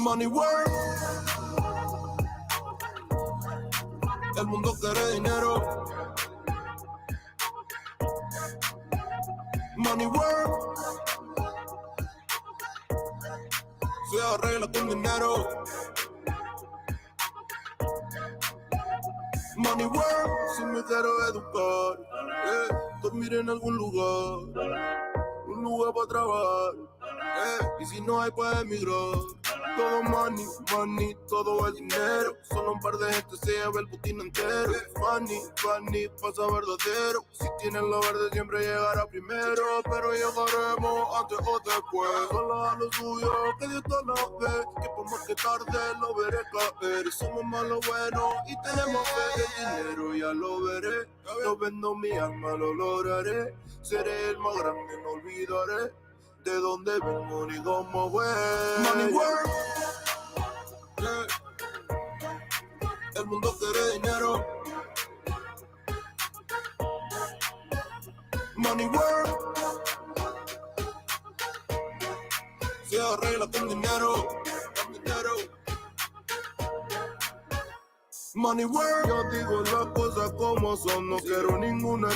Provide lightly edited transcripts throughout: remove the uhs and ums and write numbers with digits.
Money work. El mundo quiere dinero. Money work. Se arregla con dinero. Money work. Si me quiero educar, dormir en algún lugar, un lugar para trabajar, y si no hay pues emigrar. Todo money, money, todo el dinero. Solo un par de gente se lleva el putín entero. Funny, funny, pasa verdadero. Si tienen lo verde siempre llegará primero. Pero llegaremos antes o después. Solo a lo suyo, que Dios te lo ve. Que por más que tarde lo veré caer. Somos más lo bueno y tenemos fe. El dinero ya lo veré. No vendo mi alma, lo lograré. Seré el más grande, no olvidaré de dónde vengo ni cómo voy. Money work. Yeah. El mundo quiere dinero. Money work. Se arregla con dinero. Con dinero. Money work. Yo digo las cosas como son. No quiero ninguna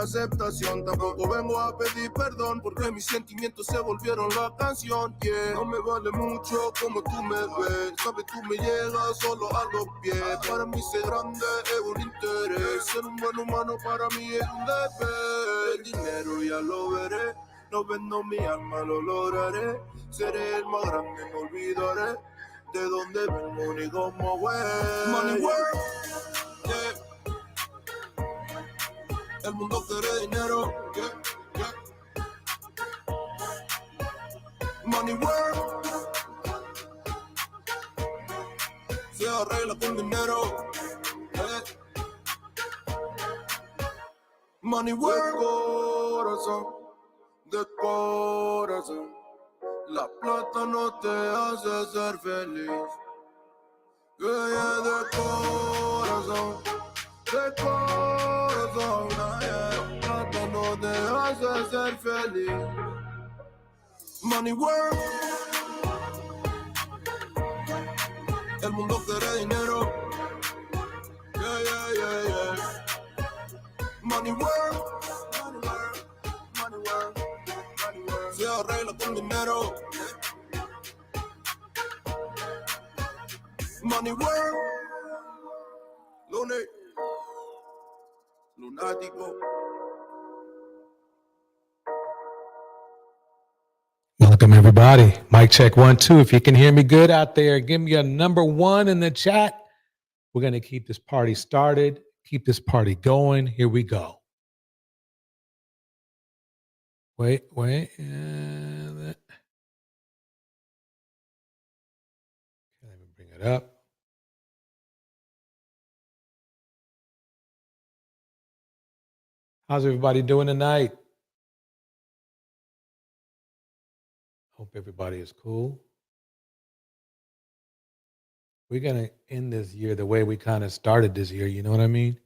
aceptación. Tampoco vengo a pedir perdón porque mis sentimientos se volvieron la canción. Yeah. No me vale mucho como tú me ves. Sabes, tú me llegas solo a los pies. Para mí ser grande es un interés. Ser un buen humano para mí es un deber. El dinero ya lo veré. No vendo mi alma, lo lograré. Seré el más grande, no olvidaré de dónde vengo ni cómo voy. Money work. Yeah. El mundo quiere dinero. Yeah. Yeah. Money work. Se arregla con dinero. Yeah. Money work. De corazón. La plata no te hace ser feliz. Yeah, de corazón. La plata no te hace ser feliz. Money work. El mundo quiere dinero. Yeah, yeah, yeah, yeah. Money work. Money work. Money work. Money work. Se arregla con dinero. Money work. Lunático. Welcome, everybody. Mic check 1, 2. If you can hear me good out there, give me a number 1 in the chat. We're going to keep this party started, keep this party going. Here we go. Wait. Let me bring it up. How's everybody doing tonight? Hope everybody is cool. We're going to end this year the way we kind of started this year. You know what I mean?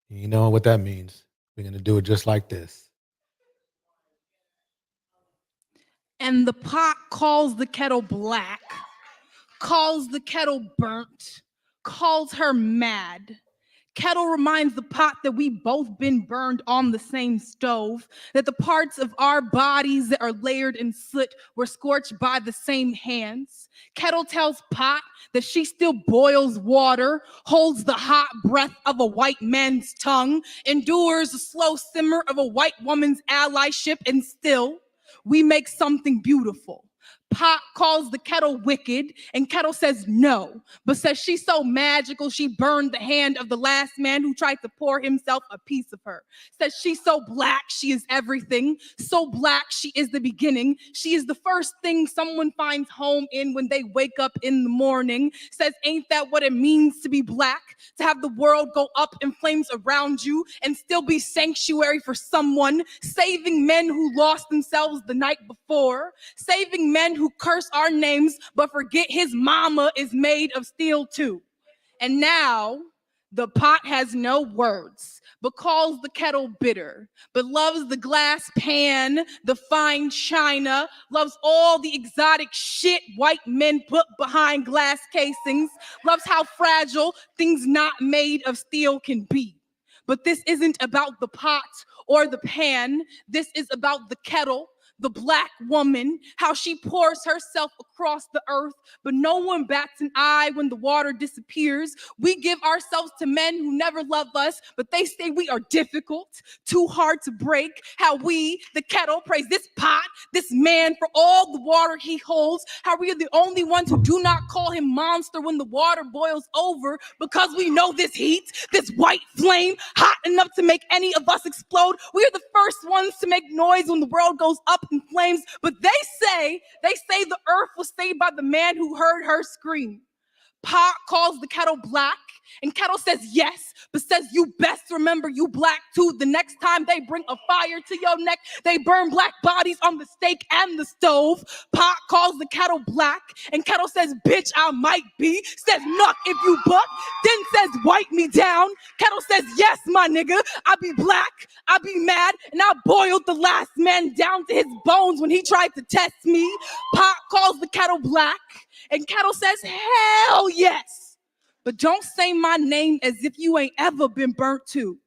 You know what that means. We're going to do it just like this. And the pot calls the kettle black, calls the kettle burnt, calls her mad. Kettle reminds the pot that we both been burned on the same stove, that the parts of our bodies that are layered in soot were scorched by the same hands. Kettle tells pot that she still boils water, holds the hot breath of a white man's tongue, endures the slow simmer of a white woman's allyship, and still we make something beautiful. Pot calls the kettle wicked, and kettle says no, but says she's so magical she burned the hand of the last man who tried to pour himself a piece of her. Says she's so black she is everything, so black she is the beginning. She is the first thing someone finds home in when they wake up in the morning. Says ain't that what it means to be black? To have the world go up in flames around you and still be sanctuary for someone, saving men who lost themselves the night before, saving men who curse our names but forget his mama is made of steel too. And now The pot has no words, but calls the kettle bitter, but loves the glass pan, the fine china, loves all the exotic shit white men put behind glass casings, loves how fragile things not made of steel can be. But this isn't about the pot or the pan. This is about the kettle, the black woman, how she pours herself across the earth, but no one bats an eye when the water disappears. We give ourselves to men who never love us, but they say we are difficult, too hard to break. How we, the kettle, praise this pot, this man for all the water he holds. How we are the only ones who do not call him monster when the water boils over, because we know this heat, this white flame, hot enough to make any of us explode. We are the first ones to make noise when the world goes up in flames, but they say the earth was saved by the man who heard her scream. Pot calls the kettle black, and kettle says yes, but says you best remember you black too. The next time they bring a fire to your neck, they burn black bodies on the stake and the stove. Pot calls the kettle black, and kettle says bitch I might be, says nuck if you buck, then says wipe me down. Kettle says yes my nigga, I be black, I be mad, and I boiled the last man down to his bones when he tried to test me. Pot calls the kettle black, and kettle says hell yes, but don't say my name as if you ain't ever been burnt too.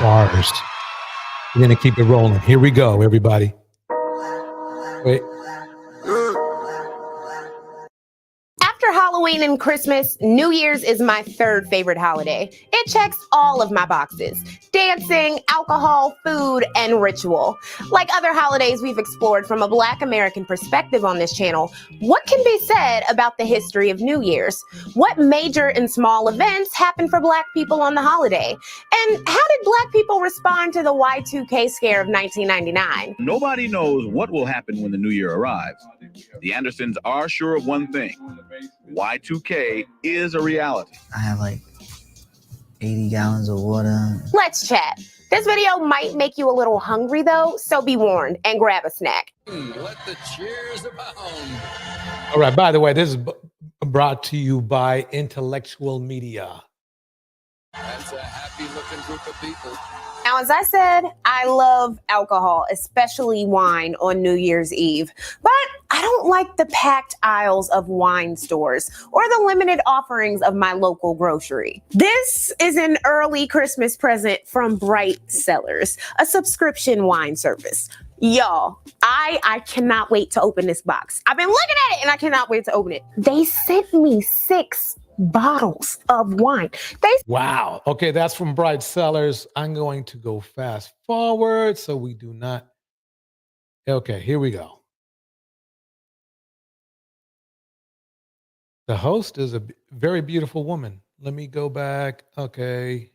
Bars. We're going to keep it rolling. Here we go, everybody. Wait. After Halloween and Christmas, New Year's is my third favorite holiday. It checks all of my boxes: dancing, alcohol, food, and ritual. Like other holidays we've explored from a Black American perspective on this channel, what can be said about the history of New Year's? What major and small events happen for Black people on the holiday? And how did Black people respond to the Y2K scare of 1999? Nobody knows what will happen when the new year arrives. The Andersons are sure of one thing: Y2K is a reality. I have like 80 gallons of water. Let's chat. This video might make you a little hungry though, so be warned and grab a snack. Let the cheers abound. All right. By the way, this is brought to you by Intellectual Media. That's a happy looking group of people. Now, as I said, I love alcohol, especially wine on New Year's Eve, but I don't like the packed aisles of wine stores or the limited offerings of my local grocery. This is an early Christmas present from Bright Cellars, a subscription wine service. Y'all, I cannot wait to open this box. I've been looking at it and I cannot wait to open it. They sent me 6 bottles of wine. Wow. Okay, that's from Bright Cellars. I'm going to go fast forward so we do not. Okay, here we go. The host is a very beautiful woman. Let me go back. Okay.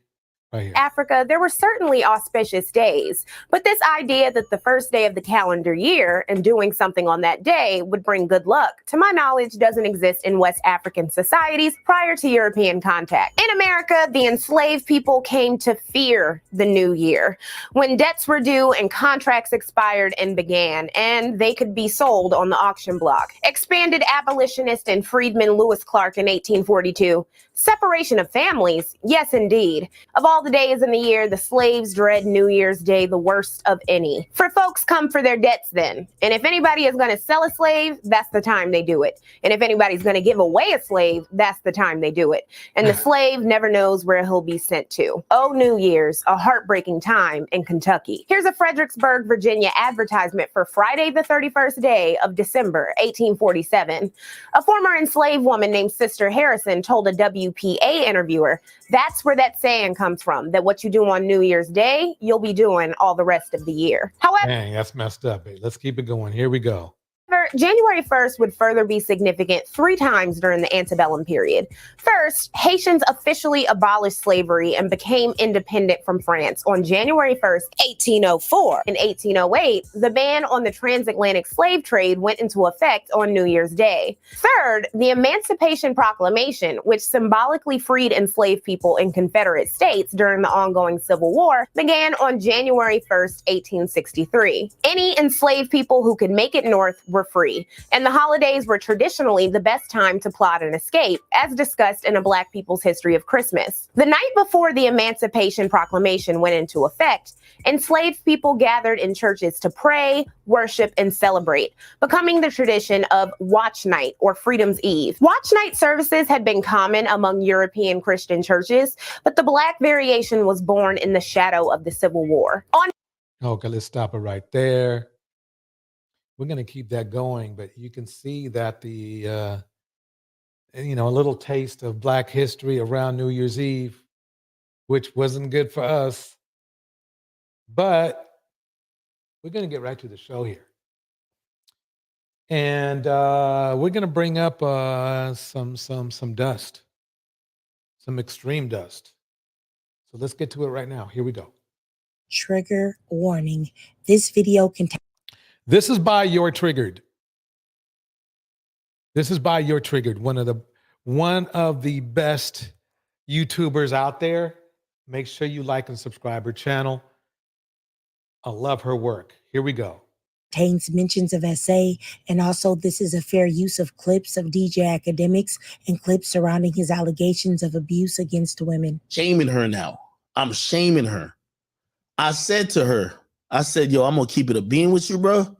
Right here. Africa, there were certainly auspicious days, but this idea that the first day of the calendar year and doing something on that day would bring good luck, to my knowledge, doesn't exist in West African societies prior to European contact. In America, the enslaved people came to fear the new year, when debts were due and contracts expired and began, and they could be sold on the auction block. Expanded abolitionist and freedman Lewis Clark in 1842. Separation of families, yes indeed. Of all the days in the year, the slaves dread New Year's Day the worst of any. For folks come for their debts then. And if anybody is going to sell a slave, that's the time they do it. And if anybody's going to give away a slave, that's the time they do it. And the slave never knows where he'll be sent to. Oh, New Year's, a heartbreaking time in Kentucky. Here's a Fredericksburg, Virginia advertisement for Friday the 31st day of December, 1847. A former enslaved woman named Sister Harrison told a WPA interviewer, that's where that saying comes from, that what you do on New Year's Day, you'll be doing all the rest of the year. However, Dang, that's messed up. Hey, let's keep it going. Here we go. January 1st would further be significant 3 times during the antebellum period. First, Haitians officially abolished slavery and became independent from France on January 1st, 1804. In 1808, the ban on the transatlantic slave trade went into effect on New Year's Day. Third, the Emancipation Proclamation, which symbolically freed enslaved people in Confederate states during the ongoing Civil War, began on January 1st, 1863. Any enslaved people who could make it north were free, and the holidays were traditionally the best time to plot an escape, as discussed in A Black People's History of Christmas. The night before the Emancipation Proclamation went into effect, enslaved people gathered in churches to pray, worship, and celebrate, becoming the tradition of Watch Night or Freedom's Eve. Watch Night services had been common among European Christian churches, but the Black variation was born in the shadow of the Civil War. Okay, let's stop it right there. We're going to keep that going, but you can see that a little taste of Black history around New Year's Eve, which wasn't good for us. But we're going to get right to the show here. And we're going to bring up some dust, some extreme dust. So let's get to it right now. Here we go. Trigger warning. This video contains. This is by You're Triggered. This is by You're Triggered, one of the best YouTubers out there. Make sure you like and subscribe her channel. I love her work. Here we go. Contains mentions of SA, and also this is a fair use of clips of DJ Academics and clips surrounding his allegations of abuse against women. Shaming her now. I'm shaming her. I said to her, yo, I'm gonna keep it a bean with you, bro.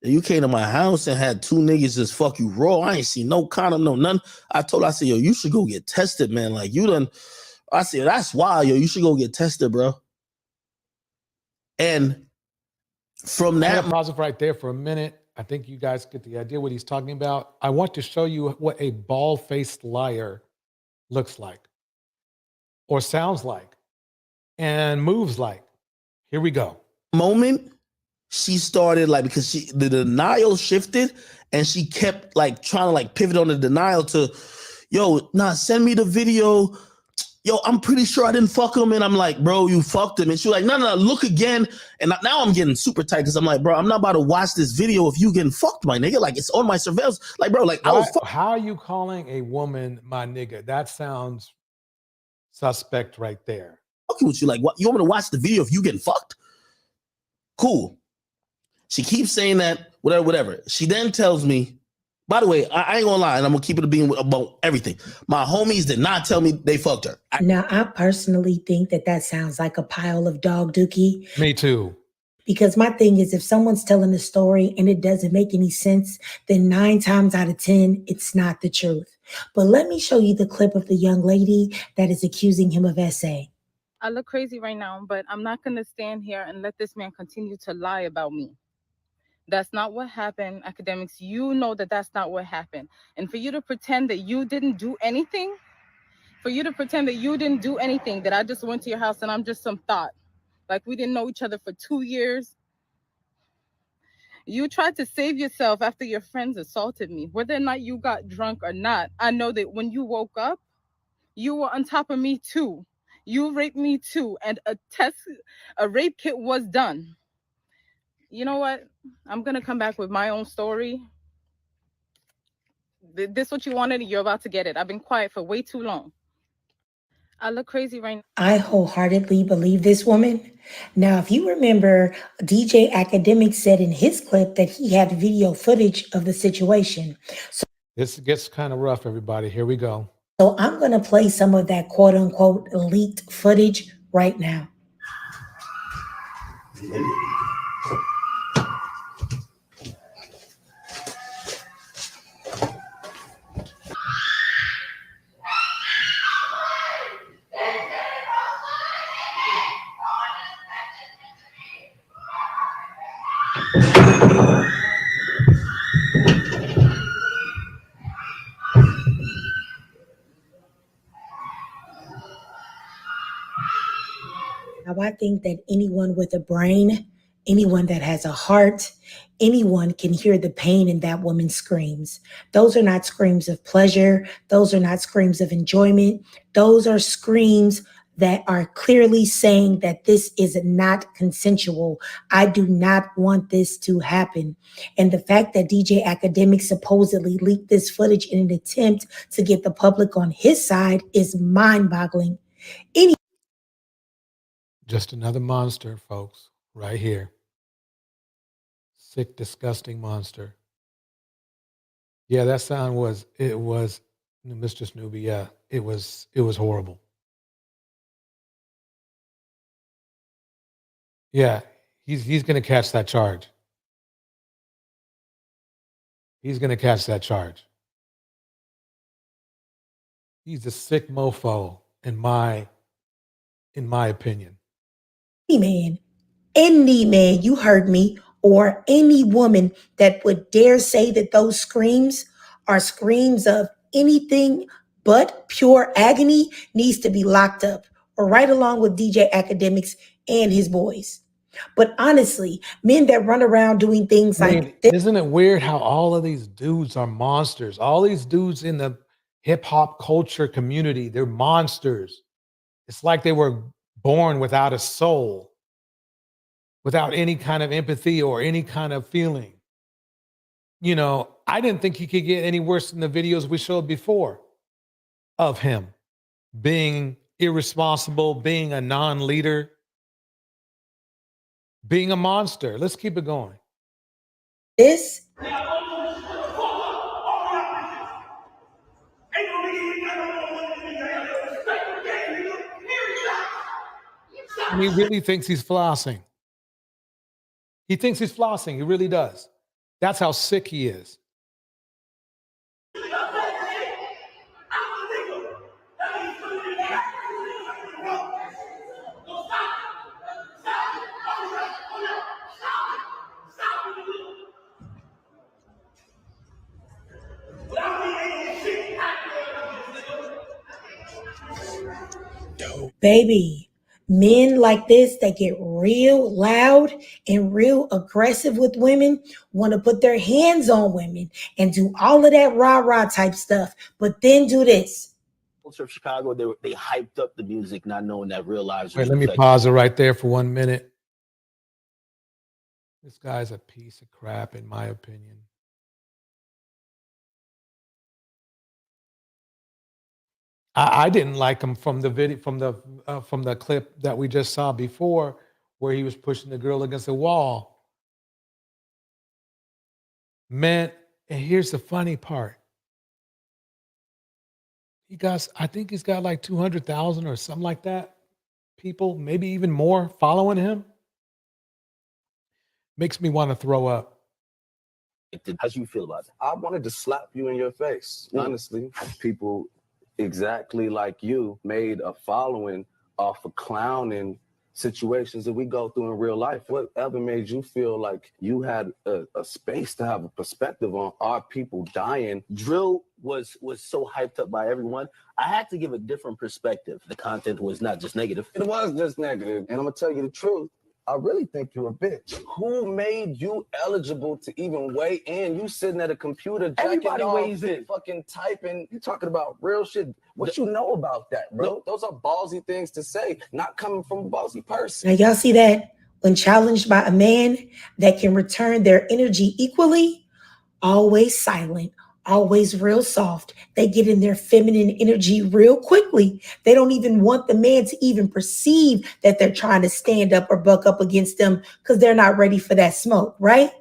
You came to my house and had two niggas just fuck you raw. I ain't seen no condom, no none. I said, yo, you should go get tested, man. Like you done. I said, that's wild, yo. You should go get tested, bro. And from that, I'm gonna pause it right there for a minute. I think you guys get the idea what he's talking about. I want to show you what a bald-faced liar looks like, or sounds like, and moves like. Here we go. Moment she started because the denial shifted, and she kept trying to pivot on the denial to, yo, send me the video. Yo, I'm pretty sure I didn't fuck him. And I'm like, bro, you fucked him. And she was like, no, look again. And now I'm getting super tight because I'm like, bro, I'm not about to watch this video if you getting fucked, my nigga. Like, it's on my surveillance. Like, bro, I was how are you calling a woman my nigga? That sounds suspect right there. fucking with you. Like, what? You want me to watch the video if you getting fucked? Cool. She keeps saying that, whatever. She then tells me, by the way, I ain't gonna lie, and I'm gonna keep it being about everything. My homies did not tell me they fucked her. Now, I personally think that sounds like a pile of dog dookie. Me too. Because my thing is, if someone's telling a story and it doesn't make any sense, then 9 times out of 10, it's not the truth. But let me show you the clip of the young lady that is accusing him of SA. I look crazy right now, but I'm not going to stand here and let this man continue to lie about me. That's not what happened, Academics. You know that that's not what happened. And for you to pretend that you didn't do anything, that I just went to your house and I'm just some thought, like we didn't know each other for 2 years. You tried to save yourself after your friends assaulted me. Whether or not you got drunk or not, I know that when you woke up, you were on top of me too. You raped me too, and a rape kit was done. You know what? I'm gonna come back with my own story. This what you wanted, and you're about to get it. I've been quiet for way too long. I look crazy right now. I wholeheartedly believe this woman. Now, if you remember, DJ Academic said in his clip that he had video footage of the situation. So this gets kind of rough, everybody. Here we go. So I'm going to play some of that quote unquote leaked footage right now. Now, I think that anyone with a brain, anyone that has a heart, anyone can hear the pain in that woman's screams. Those are not screams of pleasure. Those are not screams of enjoyment. Those are screams that are clearly saying that this is not consensual. I do not want this to happen. And the fact that DJ Academic supposedly leaked this footage in an attempt to get the public on his side is mind-boggling. Just another monster, folks, right here. Sick, disgusting monster. Yeah, that sound was Mr. Snoopy. Yeah, it was horrible. Yeah, he's gonna catch that charge. He's gonna catch that charge. He's a sick mofo in my opinion. Any man, you heard me, or any woman that would dare say that those screams are screams of anything but pure agony needs to be locked up, or right along with DJ Academics and his boys. But honestly, men that run around doing things I mean, like this, isn't it weird how all of these dudes are monsters? All these dudes in the hip hop culture community, they're monsters. It's like they were born without a soul, without any kind of empathy or any kind of feeling. You know, I didn't think he could get any worse than the videos we showed before of him being irresponsible, being a non-leader, being a monster. Let's keep it going. this And he really thinks he's flossing. He thinks he's flossing. He really does. That's how sick he is. baby, men like this that get real loud and real aggressive with women want to put their hands on women and do all of that rah-rah type stuff, but then do this. Culture of Chicago, they hyped up the music, not knowing that real lives. Wait, let me pause it right there for 1 minute. This guy's a piece of crap, in my opinion. I didn't like him from the video, from the clip that we just saw before, where he was pushing the girl against the wall. Man, and here's the funny part. I think he's got like 200,000 or something like that. People, maybe even more, following him. Makes me want to throw up. How do you feel about it? I wanted to slap you in your face, honestly. People exactly like you made a following off of clowning situations that we go through in real life. Whatever made you feel like you had a space to have a perspective on our people dying? Drill was so hyped up by everyone. I had to give a different perspective. The content was not just negative. It was just negative. And I'm gonna tell you the truth. I really think you're a bitch. Who made you eligible to even weigh in? You sitting at a computer, Everybody weighs in. fucking typing. You talking about real shit. What you know about that, bro? Those are ballsy things to say, not coming from a ballsy person. Now, y'all see that? When challenged by a man that can return their energy equally, always silent, always real soft. They get in their feminine energy real quickly. They don't even want the man to even perceive that they're trying to stand up or buck up against them because they're not ready for that smoke, right?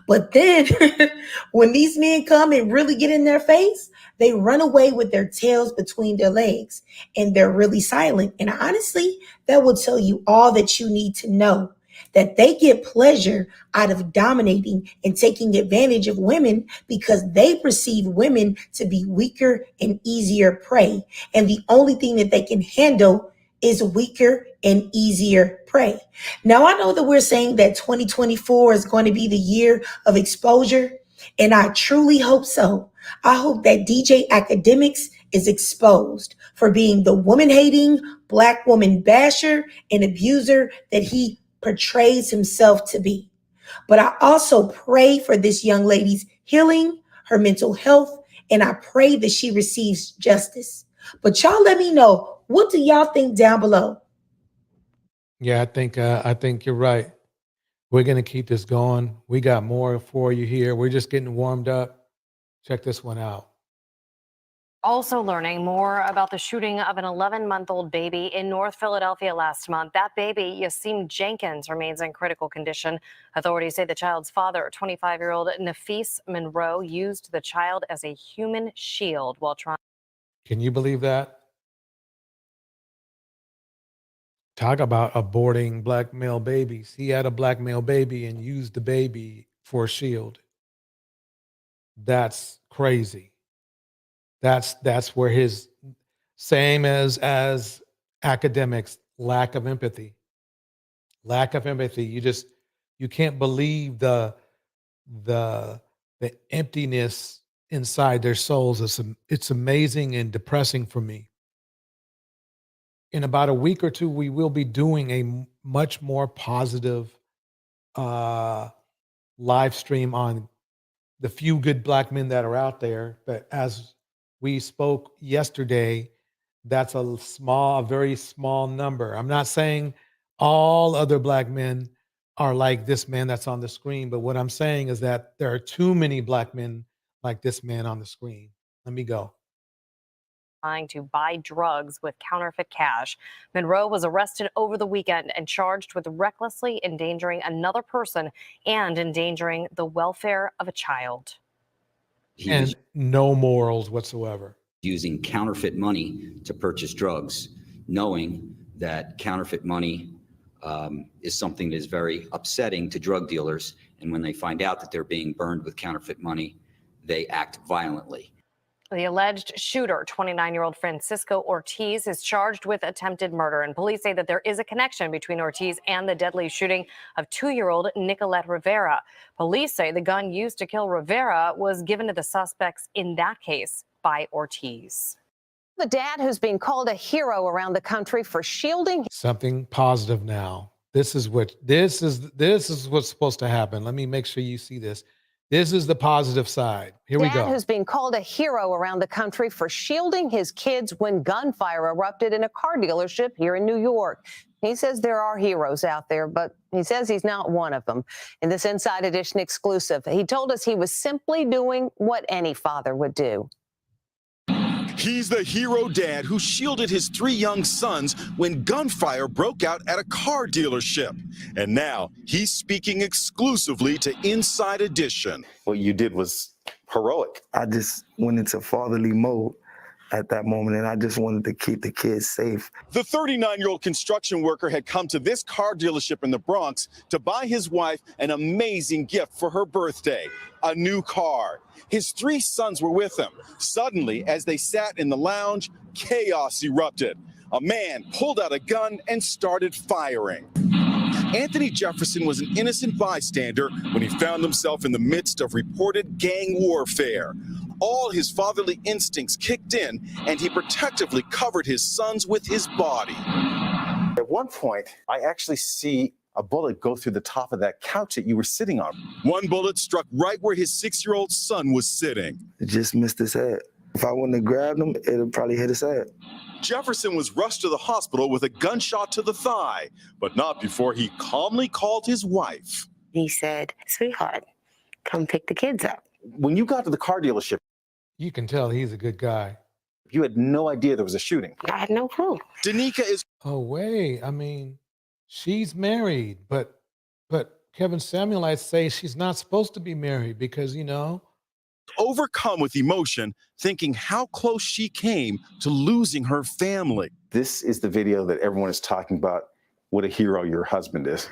But then when these men come and really get in their face, they run away with their tails between their legs and they're really silent. And honestly, that will tell you all that you need to know, that they get pleasure out of dominating and taking advantage of women because they perceive women to be weaker and easier prey. And the only thing that they can handle is weaker and easier prey. Now, I know that we're saying that 2024 is going to be the year of exposure, and I truly hope so. I hope that DJ Academics is exposed for being the woman-hating, Black woman basher and abuser that he portrays himself to be. But I also pray for this young lady's healing, her mental health, and I pray that she receives justice. But y'all let me know, what do y'all think down below? Yeah, I think you're right. We're gonna keep this going. We got more for you here. We're just getting warmed up. Check this one out. Also learning more about the shooting of an 11-month-old baby in North Philadelphia last month. That baby, Yasim Jenkins, remains in critical condition. Authorities say the child's father, 25-year-old Nafis Monroe, used the child as a human shield while trying. Can you believe that? Talk about aborting black male babies. He had a black male baby and used the baby for a shield. That's crazy. That's where his same as academics, lack of empathy. Lack of empathy. You can't believe the emptiness inside their souls. It's amazing and depressing for me. In about a week or two, we will be doing a much more positive live stream on the few good black men that are out there. But as we spoke yesterday, that's a very small number. I'm not saying all other black men are like this man that's on the screen, but what I'm saying is that there are too many black men like this man on the screen. Let me go. Trying to buy drugs with counterfeit cash. Monroe was arrested over the weekend and charged with recklessly endangering another person and endangering the welfare of a child. And no morals whatsoever. Using counterfeit money to purchase drugs, knowing that counterfeit money is something that is very upsetting to drug dealers. And when they find out that they're being burned with counterfeit money, they act violently. The alleged shooter, 29-year-old Francisco Ortiz, is charged with attempted murder, and police say that there is a connection between Ortiz and the deadly shooting of 2-year-old Nicolette Rivera. Police say the gun used to kill Rivera was given to the suspects in that case by Ortiz. The dad who's being called a hero around the country for shielding Something positive now. This is what's supposed to happen. Let me make sure you see this. This is the positive side. Here we go. Dad who's being called a hero around the country for shielding his kids when gunfire erupted in a car dealership here in New York. He says there are heroes out there, but he says he's not one of them. In this Inside Edition exclusive, he told us he was simply doing what any father would do. He's the hero dad who shielded his 3 young sons when gunfire broke out at a car dealership. And now he's speaking exclusively to Inside Edition. What you did was heroic. I just went into fatherly mode at that moment, and I just wanted to keep the kids safe. The 39-year-old construction worker had come to this car dealership in the Bronx to buy his wife an amazing gift for her birthday, a new car. His 3 sons were with him. Suddenly, as they sat in the lounge, chaos erupted. A man pulled out a gun and started firing. Anthony Jefferson was an innocent bystander when he found himself in the midst of reported gang warfare. All his fatherly instincts kicked in, and he protectively covered his sons with his body. At one point, I actually see a bullet go through the top of that couch that you were sitting on. One bullet struck right where his 6-year-old son was sitting. It just missed his head. If I wouldn't have grabbed him, it would probably hit his head. Jefferson was rushed to the hospital with a gunshot to the thigh, but not before he calmly called his wife. He said, "Sweetheart, come pick the kids up." When you got to the car dealership, you can tell he's a good guy. You had no idea there was a shooting. I had no clue. Danica is... Oh, wait. I mean, she's married, but Kevin Samuelites say she's not supposed to be married because, overcome with emotion, thinking how close she came to losing her family. This is the video that everyone is talking about, what a hero your husband is.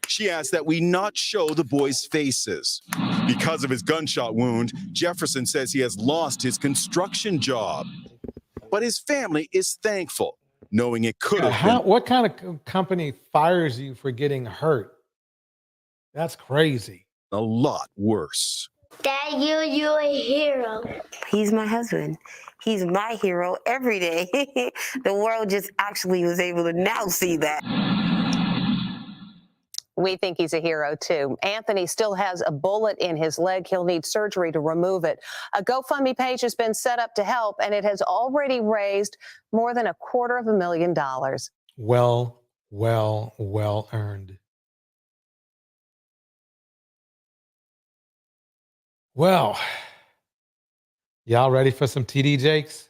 She asked that we not show the boys' faces. Because of his gunshot wound, Jefferson says he has lost his construction job. But his family is thankful, knowing it could have been. What kind of company fires you for getting hurt? That's crazy. A lot worse. Dad, you're a hero. He's my husband. He's my hero every day. The world just actually was able to now see that. We think he's a hero, too. Anthony still has a bullet in his leg. He'll need surgery to remove it. A GoFundMe page has been set up to help, and it has already raised more than $250,000. Well earned. Well, Y'all ready for some TD Jakes?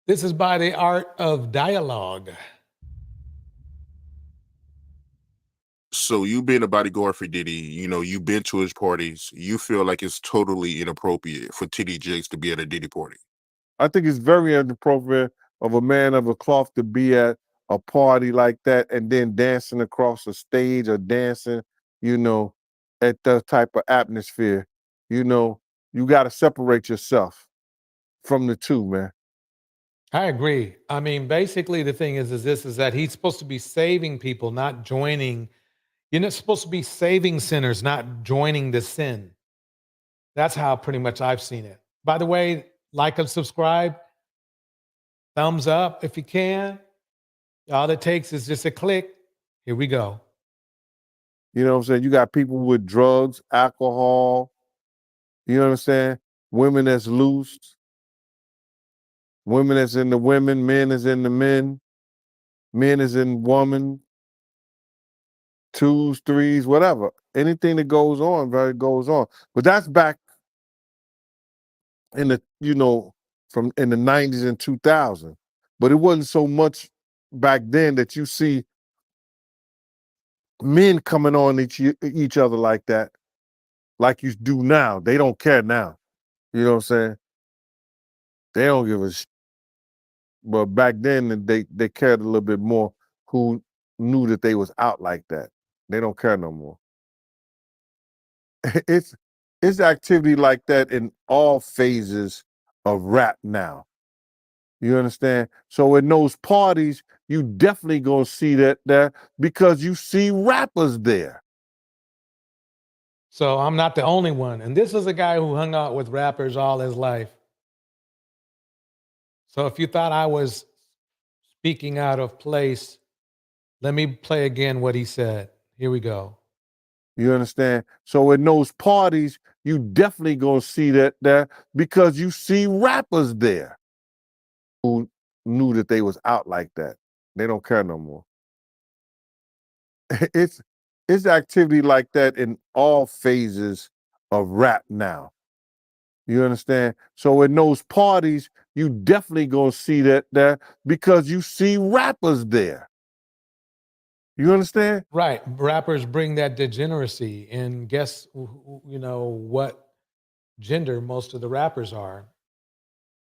This is by the art of dialogue. So you being a bodyguard for Diddy, you've been to his parties. You feel like it's totally inappropriate for TD Jakes to be at a Diddy party. I think it's very inappropriate of a man of a cloth to be at a party like that and then dancing across a stage or dancing, at that type of atmosphere. You got to separate yourself from the two, man. I agree. I mean, basically the thing is that he's supposed to be saving people, not joining. You're not supposed to be saving sinners, not joining the sin. That's how pretty much I've seen it. By the way, like and subscribe, thumbs up if you can. All it takes is just a click. Here we go. You know what I'm saying? You got people with drugs, alcohol, you know what I'm saying? Women that's loose, women that's in the women, men is in the men is in woman, twos, threes, whatever. Anything that goes on, goes on. But that's back in the, from in the 90s and 2000s. But it wasn't so much back then that you see men coming on each other like that, like you do now. They don't care now. You know what I'm saying? They don't give a But back then they cared a little bit more who knew that they was out like that. They don't care no more. It's activity like that in all phases of rap now. You understand? So in those parties, you definitely gonna see that there because you see rappers there. So I'm not the only one. And this is a guy who hung out with rappers all his life. So if you thought I was speaking out of place, let me play again what he said. Here we go. You understand? So in those parties, you definitely gonna see that there because you see rappers there who knew that they was out like that. They don't care no more. It's activity like that in all phases of rap now. You understand? So in those parties, you definitely gonna see that there because you see rappers there. You understand? Right. Rappers bring that degeneracy, and guess what gender most of the rappers are.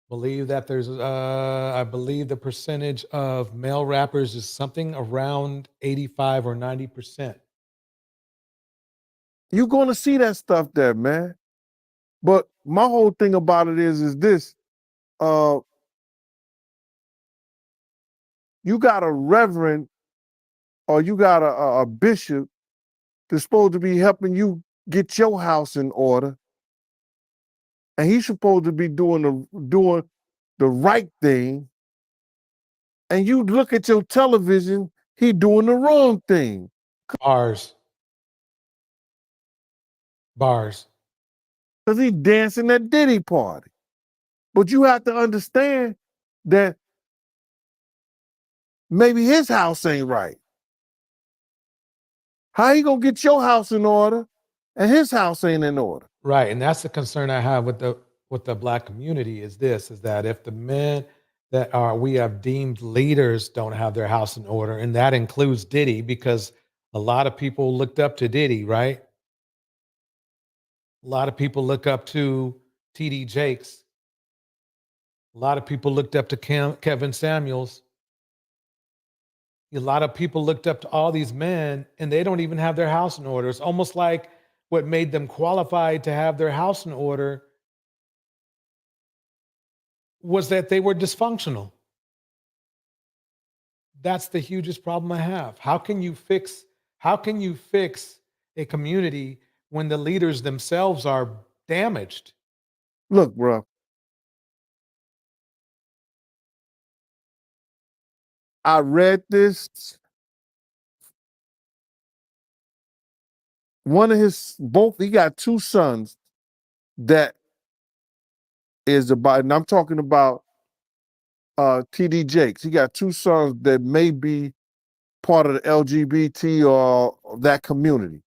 Believe that there's I believe the percentage of male rappers is something around 85 or 90%. You're gonna see that stuff there, man. But my whole thing about it is this. You got a reverend or you got a bishop that's supposed to be helping you get your house in order. And he's supposed to be doing the right thing. And you look at your television, he doing the wrong thing. Bars. Because he dancing at Diddy party. But you have to understand that maybe his house ain't right. How you gonna get your house in order and his house ain't in order? Right. And that's the concern I have with the Black community is that if the men that we have deemed leaders don't have their house in order, and that includes Diddy, because a lot of people looked up to Diddy, right? A lot of people look up to TD Jakes. A lot of people looked up to Kevin Samuels. A lot of people looked up to all these men, and they don't even have their house in order. It's almost like what made them qualified to have their house in order was that they were dysfunctional. That's the hugest problem I have. How can you fix a community when the leaders themselves are damaged? Look, bro. I read this. He got two sons that is about, and I'm talking about TD Jakes. He got two sons that may be part of the LGBT or that community.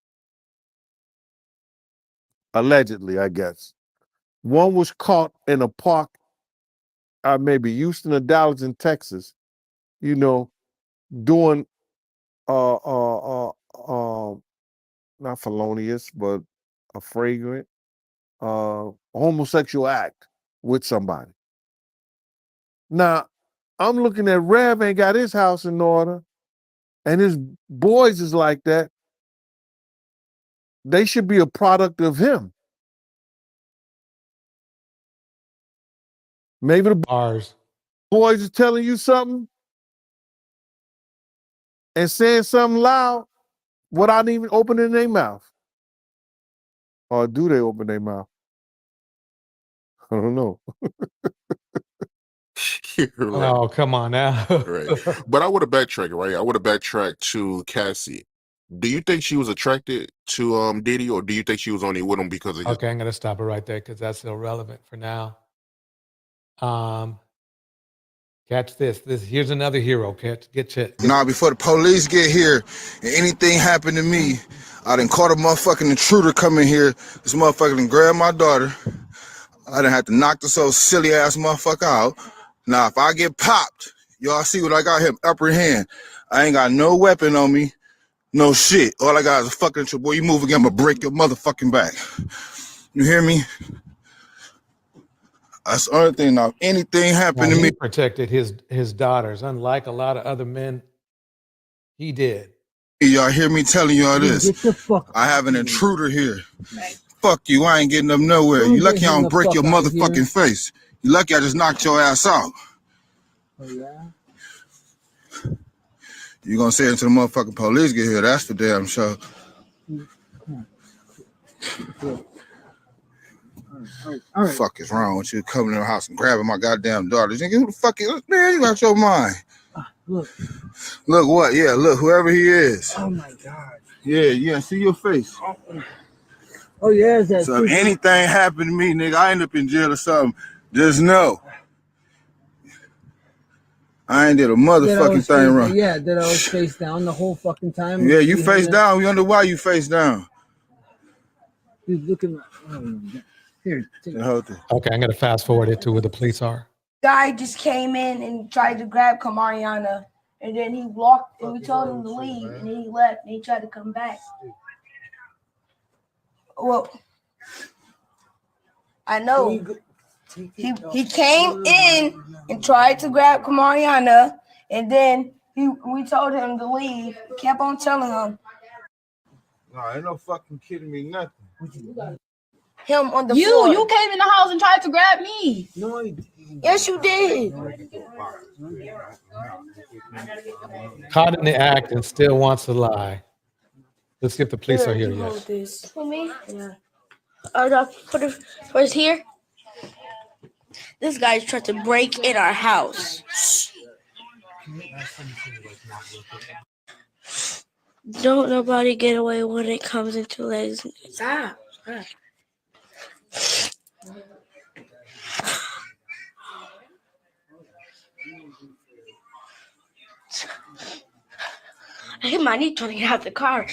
allegedly, I guess. One was caught in a park, maybe Houston or Dallas in Texas, you know, doing not felonious, but a fragrant homosexual act with somebody. Now, I'm looking at Rev ain't got his house in order, and his boys is like that. They should be a product of him. Maybe the boys is telling you something and saying something loud without even opening their mouth. Or do they open their mouth? I don't know. Right. Oh, come on now. Right. But I would have backtracked, right? I would have backtracked to Cassie. Do you think she was attracted to Diddy, or do you think she was only with him because of his? Okay, I'm gonna stop it right there because that's irrelevant for now. Catch this. Here's another hero. Nah, before the police get here and anything happen to me, I done caught a motherfucking intruder coming here. This motherfucker done grabbed my daughter. I done had to knock this old silly ass motherfucker out. Now, if I get popped, y'all see what I got here, upper hand. I ain't got no weapon on me, no shit. All I got is a fucking intruder. Boy, you move again, I'ma break your motherfucking back. You hear me? That's the only thing. Now, if anything happened to He me, protected his daughters, unlike a lot of other men. He did. y'all hear me telling y'all this. I have an intruder here. Fuck you, I ain't getting up nowhere. You lucky I don't break your motherfucking face. You lucky I just knocked your ass out. Oh, yeah? You gonna say it until the motherfucking police get here, that's for damn sure. All right. Fuck is wrong with you coming in the house and grabbing my goddamn daughter? Nigga, who the fuck is, man, you got your mind. Look. Look what? Yeah, look, whoever he is. Oh my God. Yeah, see your face. Oh yeah, that. So if anything happened to me, nigga, I end up in jail or something, just know I ain't did a motherfucking thing wrong. Yeah, that I was face down the whole fucking time. Yeah, you face down. We wonder why you face down. He's looking. Here, take it. Okay, I'm gonna fast forward it to where the police are. Guy just came in and tried to grab Kamariana, and then he walked, and we told him to leave, and then he left, and he tried to come back. Well, I know. He came in and tried to grab Kamariana, and then we told him to leave. We kept on telling him. No, ain't no fucking kidding me, nothing. Him on the floor. You came in the house and tried to grab me. No, yes, you did. Caught in the act and still wants to lie. Let's see if the police are here yet. For me? Yeah. I'll put it first here. This guy's trying to break in our house. Don't nobody get away when it comes into legs. Stop. I hit my knee trying to get out the car.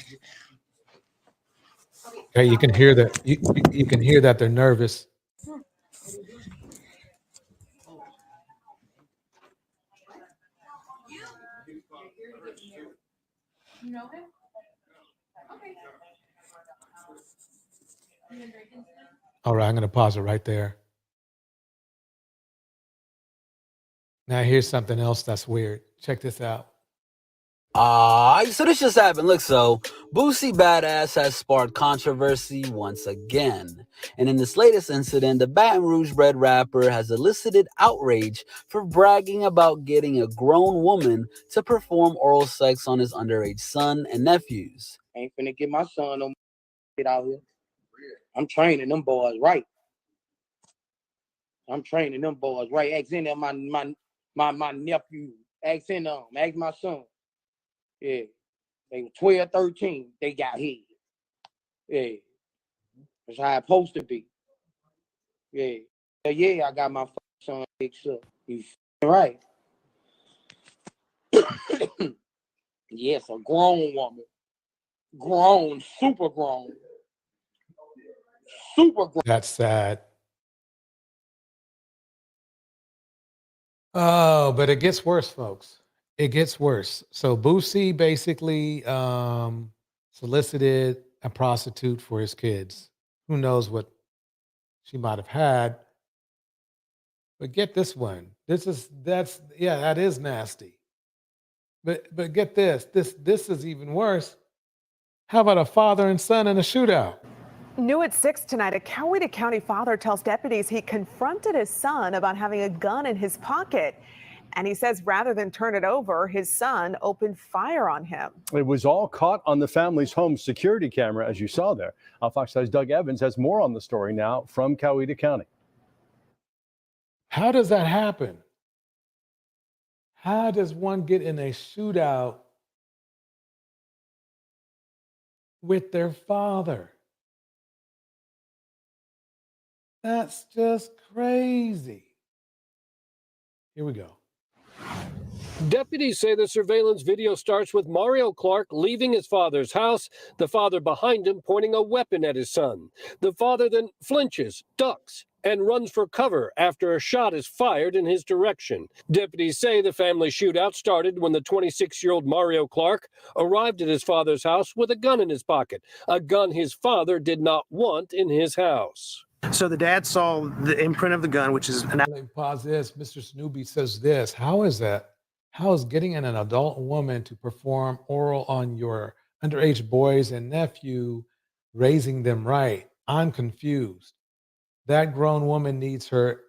Okay, you can hear that. You can hear that they're nervous. You know him? Okay. All right, I'm gonna pause it right there. Now here's something else that's weird. Check this out. So this just happened. Look, so Boosie Badass has sparked controversy once again. And in this latest incident, the Baton Rouge-bred rapper has elicited outrage for bragging about getting a grown woman to perform oral sex on his underage son and nephews. Ain't finna get my son no shit out here. I'm training them boys right. Ask in there my nephew. Ask in them. Ask my son. Yeah. They were 12, 13. They got hit. Yeah. That's how it's supposed to be. Yeah. Yeah, I got my son fixed up. You right. Yes, a grown woman. Grown, super grown. super grown. That's sad. Oh, but it gets worse, folks. It gets worse. So Boosie basically solicited a prostitute for his kids. Who knows what she might have had. But get this one. That is nasty. But get this. This is even worse. How about a father and son in a shootout? New at 6 tonight, a Coweta County father tells deputies he confronted his son about having a gun in his pocket. And he says rather than turn it over, his son opened fire on him. It was all caught on the family's home security camera, as you saw there. Fox 5's Doug Evans has more on the story now from Coweta County. How does that happen? How does one get in a shootout with their father? That's just crazy. Here we go. Deputies say the surveillance video starts with Mario Clark leaving his father's house, the father behind him pointing a weapon at his son. The father then flinches, ducks, and runs for cover after a shot is fired in his direction. Deputies say the family shootout started when the 26-year-old Mario Clark arrived at his father's house with a gun in his pocket, a gun his father did not want in his house. So the dad saw the imprint of the gun, which is an... Let me pause this. Mr. Snoopy says this. How is that? How is getting an adult woman to perform oral on your underage boys and nephew, raising them right? I'm confused. That grown woman needs her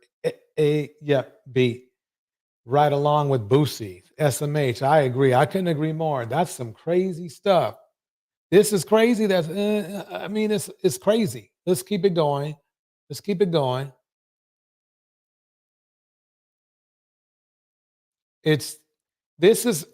beat right along with Boosie, SMH. I agree. I couldn't agree more. That's some crazy stuff. This is crazy. It's crazy. Let's keep it going. Let's keep it going. This is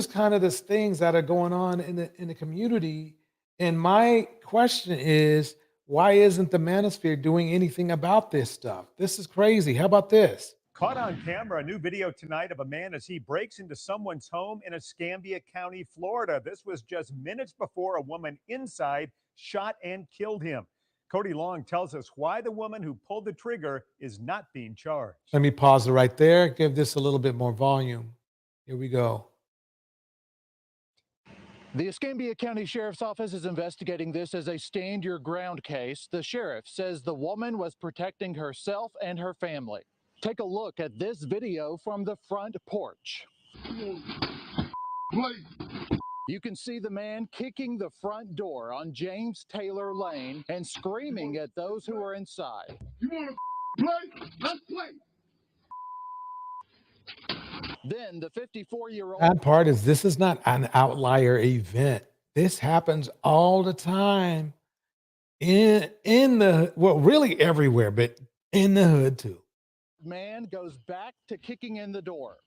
kind of the things that are going on in the community. And my question is, why isn't the manosphere doing anything about this stuff? This is crazy. How about this? Caught on camera, a new video tonight of a man as he breaks into someone's home in Escambia County, Florida. This was just minutes before a woman inside shot and killed him. Cody Long tells us why the woman who pulled the trigger is not being charged. Let me pause it right there. Give this a little bit more volume. Here we go. The Escambia County Sheriff's Office is investigating this as a stand your ground case. The sheriff says the woman was protecting herself and her family. Take a look at this video from the front porch. You can see the man kicking the front door on James Taylor Lane and screaming at those who are inside. You want to play? Let's play. Then the 54-year-old... Bad part is this is not an outlier event. This happens all the time really everywhere, but in the hood too. Man goes back to kicking in the door.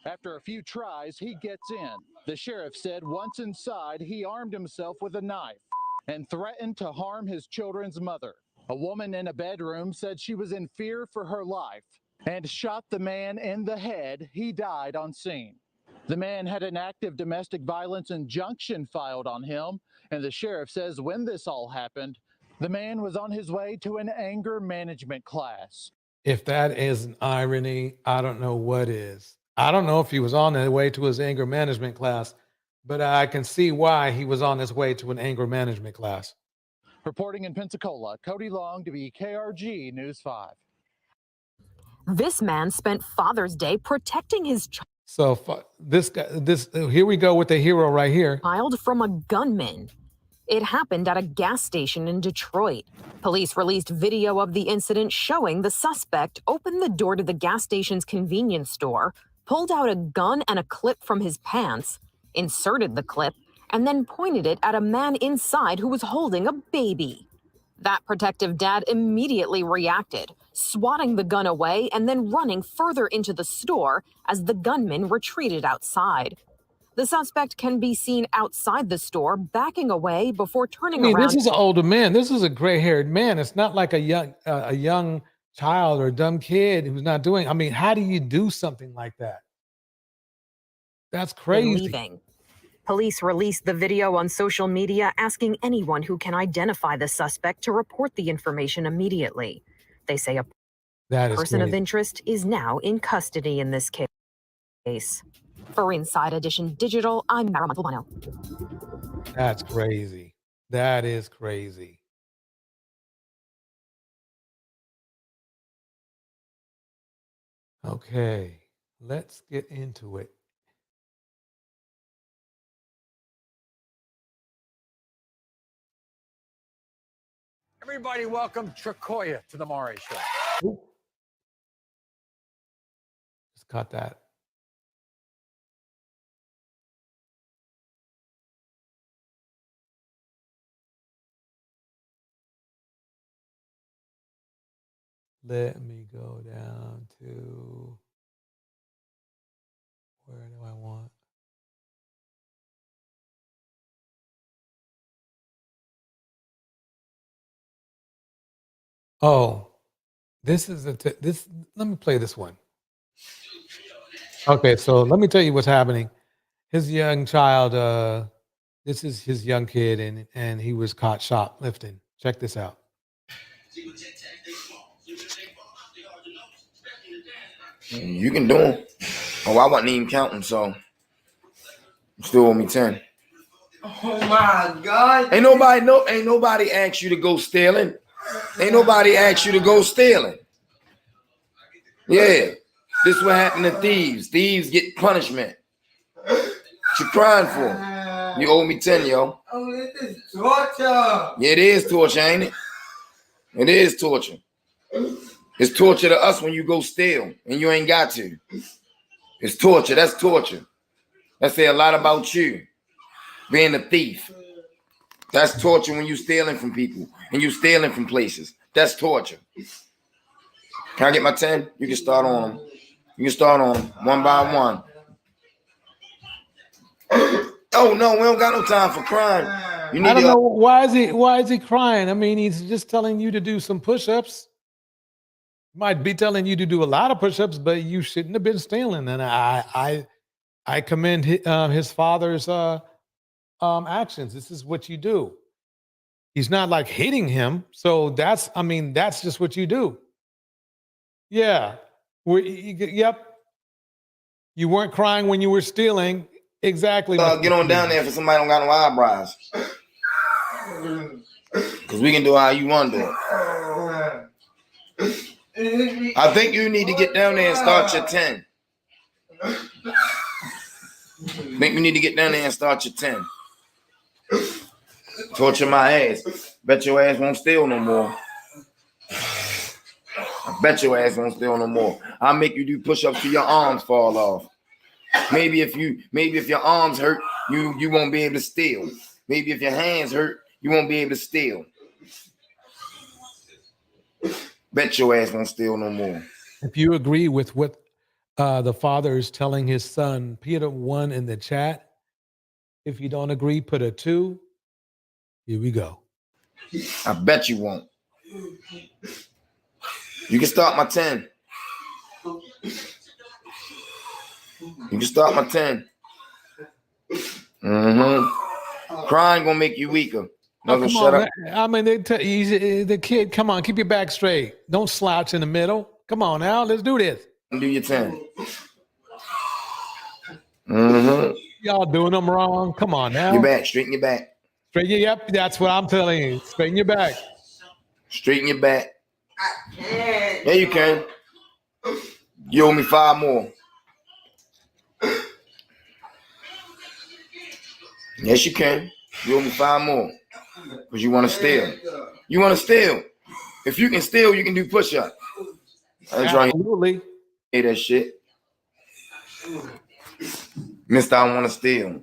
After a few tries, he gets in. The sheriff said once inside, he armed himself with a knife and threatened to harm his children's mother. A woman in a bedroom said she was in fear for her life and shot the man in the head. He died on scene. The man had an active domestic violence injunction filed on him, and the sheriff says when this all happened, the man was on his way to an anger management class. If that is an irony, I don't know what is. I don't know if he was on his way to his anger management class, but I can see why he was on his way to an anger management class. Reporting in Pensacola, Cody Long, WKRG News 5. This man spent Father's Day protecting his child. So here we go with the hero right here. Child from a gunman. It happened at a gas station in Detroit. Police released video of the incident showing the suspect opened the door to the gas station's convenience store, pulled out a gun and a clip from his pants, inserted the clip, and then pointed it at a man inside who was holding a baby. That protective dad immediately reacted, swatting the gun away and then running further into the store as the gunman retreated outside. The suspect can be seen outside the store, backing away before turning around. This is an older man. This is a gray-haired man. It's not like a young child or a dumb kid who's not doing. How do you do something like that? That's crazy. Leaving. Police released the video on social media, asking anyone who can identify the suspect to report the information immediately. They say a person of interest is now in custody in this case. For Inside Edition Digital, I'm Mara Montalbano. That's crazy. That is crazy. Okay, let's get into it. Everybody welcome Tricoya to the Maury Show. Just cut that. Let me go down to, where do I want? Oh, this is this. Let me play this one. Okay, so let me tell you what's happening. His young child, this is his young kid, and he was caught shoplifting. Check this out. You can do them. Oh, I wasn't even counting, so you still owe me 10. Oh my God. Ain't nobody asked you to go stealing. Ain't nobody asked you to go stealing. Yeah. This is what happened to thieves. Thieves get punishment. What you crying for? You owe me 10, yo. Oh, this is torture. Yeah, it is torture, ain't it? It is torture. It's torture to us when you go steal and you ain't got to. It's torture. That's torture. That say a lot about you being a thief. That's torture when you stealing from people and you stealing from places. That's torture. Can I get my 10? You can start on them. You can start on them one by one. Oh no, we don't got no time for crying. You need I don't know why is he crying? I mean, he's just telling you to do some push-ups. Might be telling you to do a lot of push-ups, but you shouldn't have been stealing. And I commend his father's actions. This is what you do. He's not like hitting him, so that's just what you do. Yeah. Yep. You weren't crying when you were stealing. Exactly. Get on down there for somebody don't got no eyebrows. Because we can do how you want to do it. I think you need to get down there and start your 10. I think we need to get down there and start your 10. Torture my ass. Bet your ass won't steal no more. I bet your ass won't steal no more. I'll make you do push-ups till your arms fall off. Maybe if your arms hurt, you won't be able to steal. Maybe if your hands hurt, you won't be able to steal. Bet your ass won't steal no more. If you agree with what the father is telling his son, put a 1 in the chat. If you don't agree, put a 2. Here we go. I bet you won't. You can start my 10. You can start my 10. Crying gonna make you weaker. Oh, come shut on, up. I mean, the kid, come on, keep your back straight. Don't slouch in the middle. Come on now, let's do this. Do your 10. Y'all doing them wrong. Come on now. Your back, straighten your back. Yep, that's what I'm telling you. Straighten your back. Straighten your back. Yeah, you can. You owe me 5 more. Yes, you can. You owe me 5 more. Because you want to steal. You want to steal. If you can steal, you can do push-up. Absolutely. Hey, that shit. Mr. I want to steal.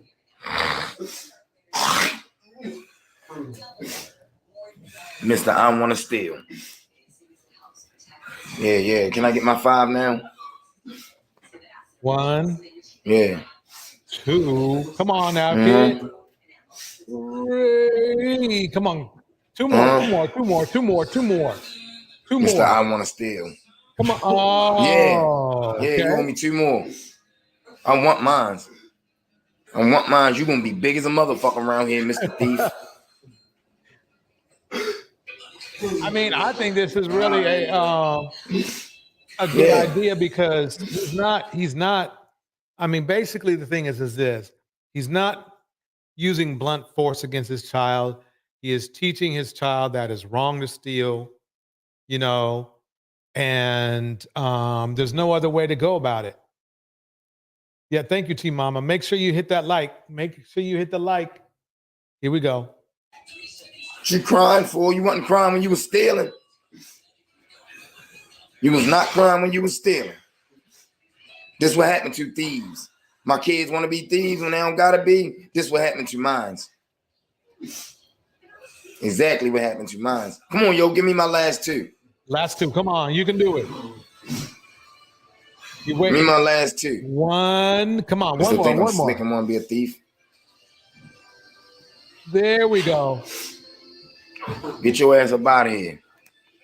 Mr. I want to steal. Yeah. Can I get my 5 now? 1. Yeah. 2. Come on now, kid. 3. Come on. 2 more. 2 more. 2 more. 2 more. 2 more. Mr. I want to steal. Come on. Oh. Yeah. Okay. You owe me 2 more. I want mine. I want mine. You gonna be big as a motherfucker around here, Mr. Thief. I mean, I think this is really a good idea because he's not. I mean, basically the thing is this: he's not using blunt force against his child. He is teaching his child that it's wrong to steal, you know, and there's no other way to go about it. Yeah, thank you, Team Mama. Make sure you hit that like. Make sure you hit the like. Here we go. What you crying for? You wasn't crying when you was stealing. You was not crying when you was stealing. This what happened to thieves. My kids want to be thieves when they don't gotta be. This what happened to mines. Exactly what happened to mines. Come on, yo, give me my last two. Last two. Come on, you can do it. You wait. Give me my last two. One. Come on, one more. One more. Slick and want to be a thief. There we go. Get your ass up out of here.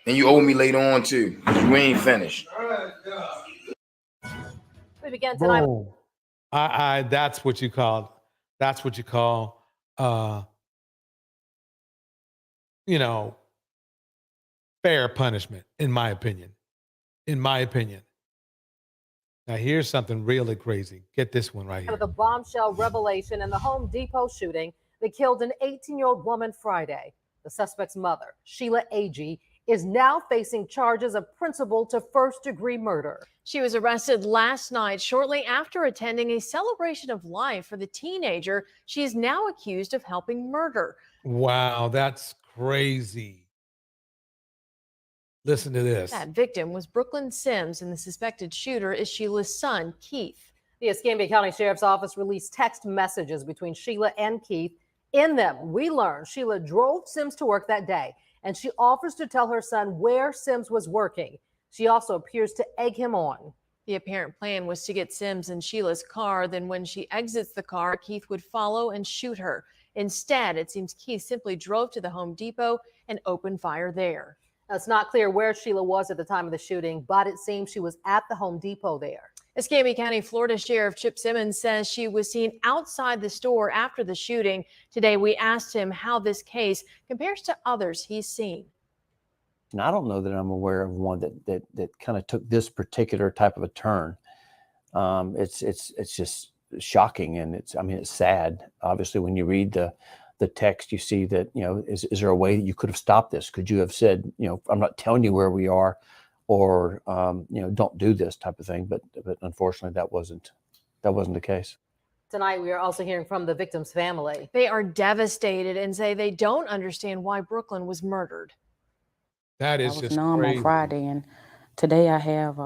And you owe me later on too. We ain't finished. We begin tonight. Boom. That's what you call. That's what you call. You know, fair punishment, in my opinion. In my opinion. Now here's something really crazy. Get this one right here. The bombshell revelation in the Home Depot shooting that killed an 18-year-old woman Friday. The suspect's mother, Sheila Agee, is now facing charges of principal to first-degree murder. She was arrested last night shortly after attending a celebration of life for the teenager she is now accused of helping murder. Wow, that's crazy. Listen to this. That victim was Brooklyn Sims, and the suspected shooter is Sheila's son, Keith. The Escambia County Sheriff's Office released text messages between Sheila and Keith. In them, we learned Sheila drove Sims to work that day, and she offers to tell her son where Sims was working. She also appears to egg him on. The apparent plan was to get Sims in Sheila's car. Then when she exits the car, Keith would follow and shoot her. Instead, it seems Keith simply drove to the Home Depot and opened fire there. Now, it's not clear where Sheila was at the time of the shooting, but it seems she was at the Home Depot there. Escambia County, Florida Sheriff Chip Simmons says she was seen outside the store after the shooting. Today, we asked him how this case compares to others he's seen. And I don't know that I'm aware of one that kind of took this particular type of a turn. It's just shocking, and it's sad. Obviously, when you read the text, you see that, you know, is there a way that you could have stopped this? Could you have said, you know, I'm not telling you where we are, or you know, don't do this type of thing? But unfortunately, that wasn't the case. Tonight, we are also hearing from the victim's family. They are devastated and say they don't understand why Brooklyn was murdered. That is I was just numb crazy. on Friday, and today I have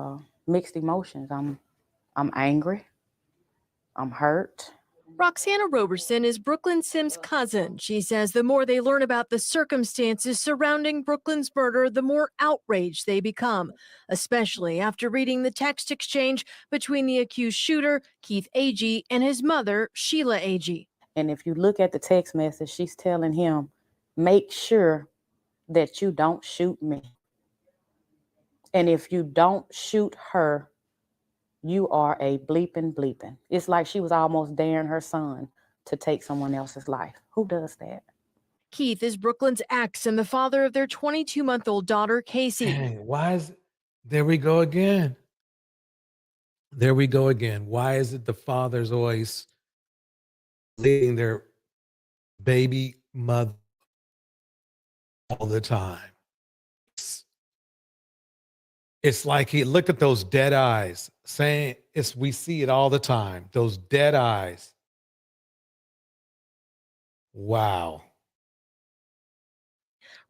mixed emotions. I'm angry. I'm hurt. Roxana Roberson is Brooklyn Sims' cousin. She says the more they learn about the circumstances surrounding Brooklyn's murder, the more outraged they become, especially after reading the text exchange between the accused shooter, Keith Agee, and his mother, Sheila Agee. And if you look at the text message, she's telling him, make sure that you don't shoot me. And if you don't shoot her, you are a bleeping. It's like she was almost daring her son to take someone else's life. Who does that? Keith is Brooklyn's ex and the father of their 22-month-old daughter, Casey. Dang, there we go again. There we go again. Why is it the fathers always leading their baby mother all the time? It's like look at those dead eyes, saying we see it all the time. Those dead eyes. Wow.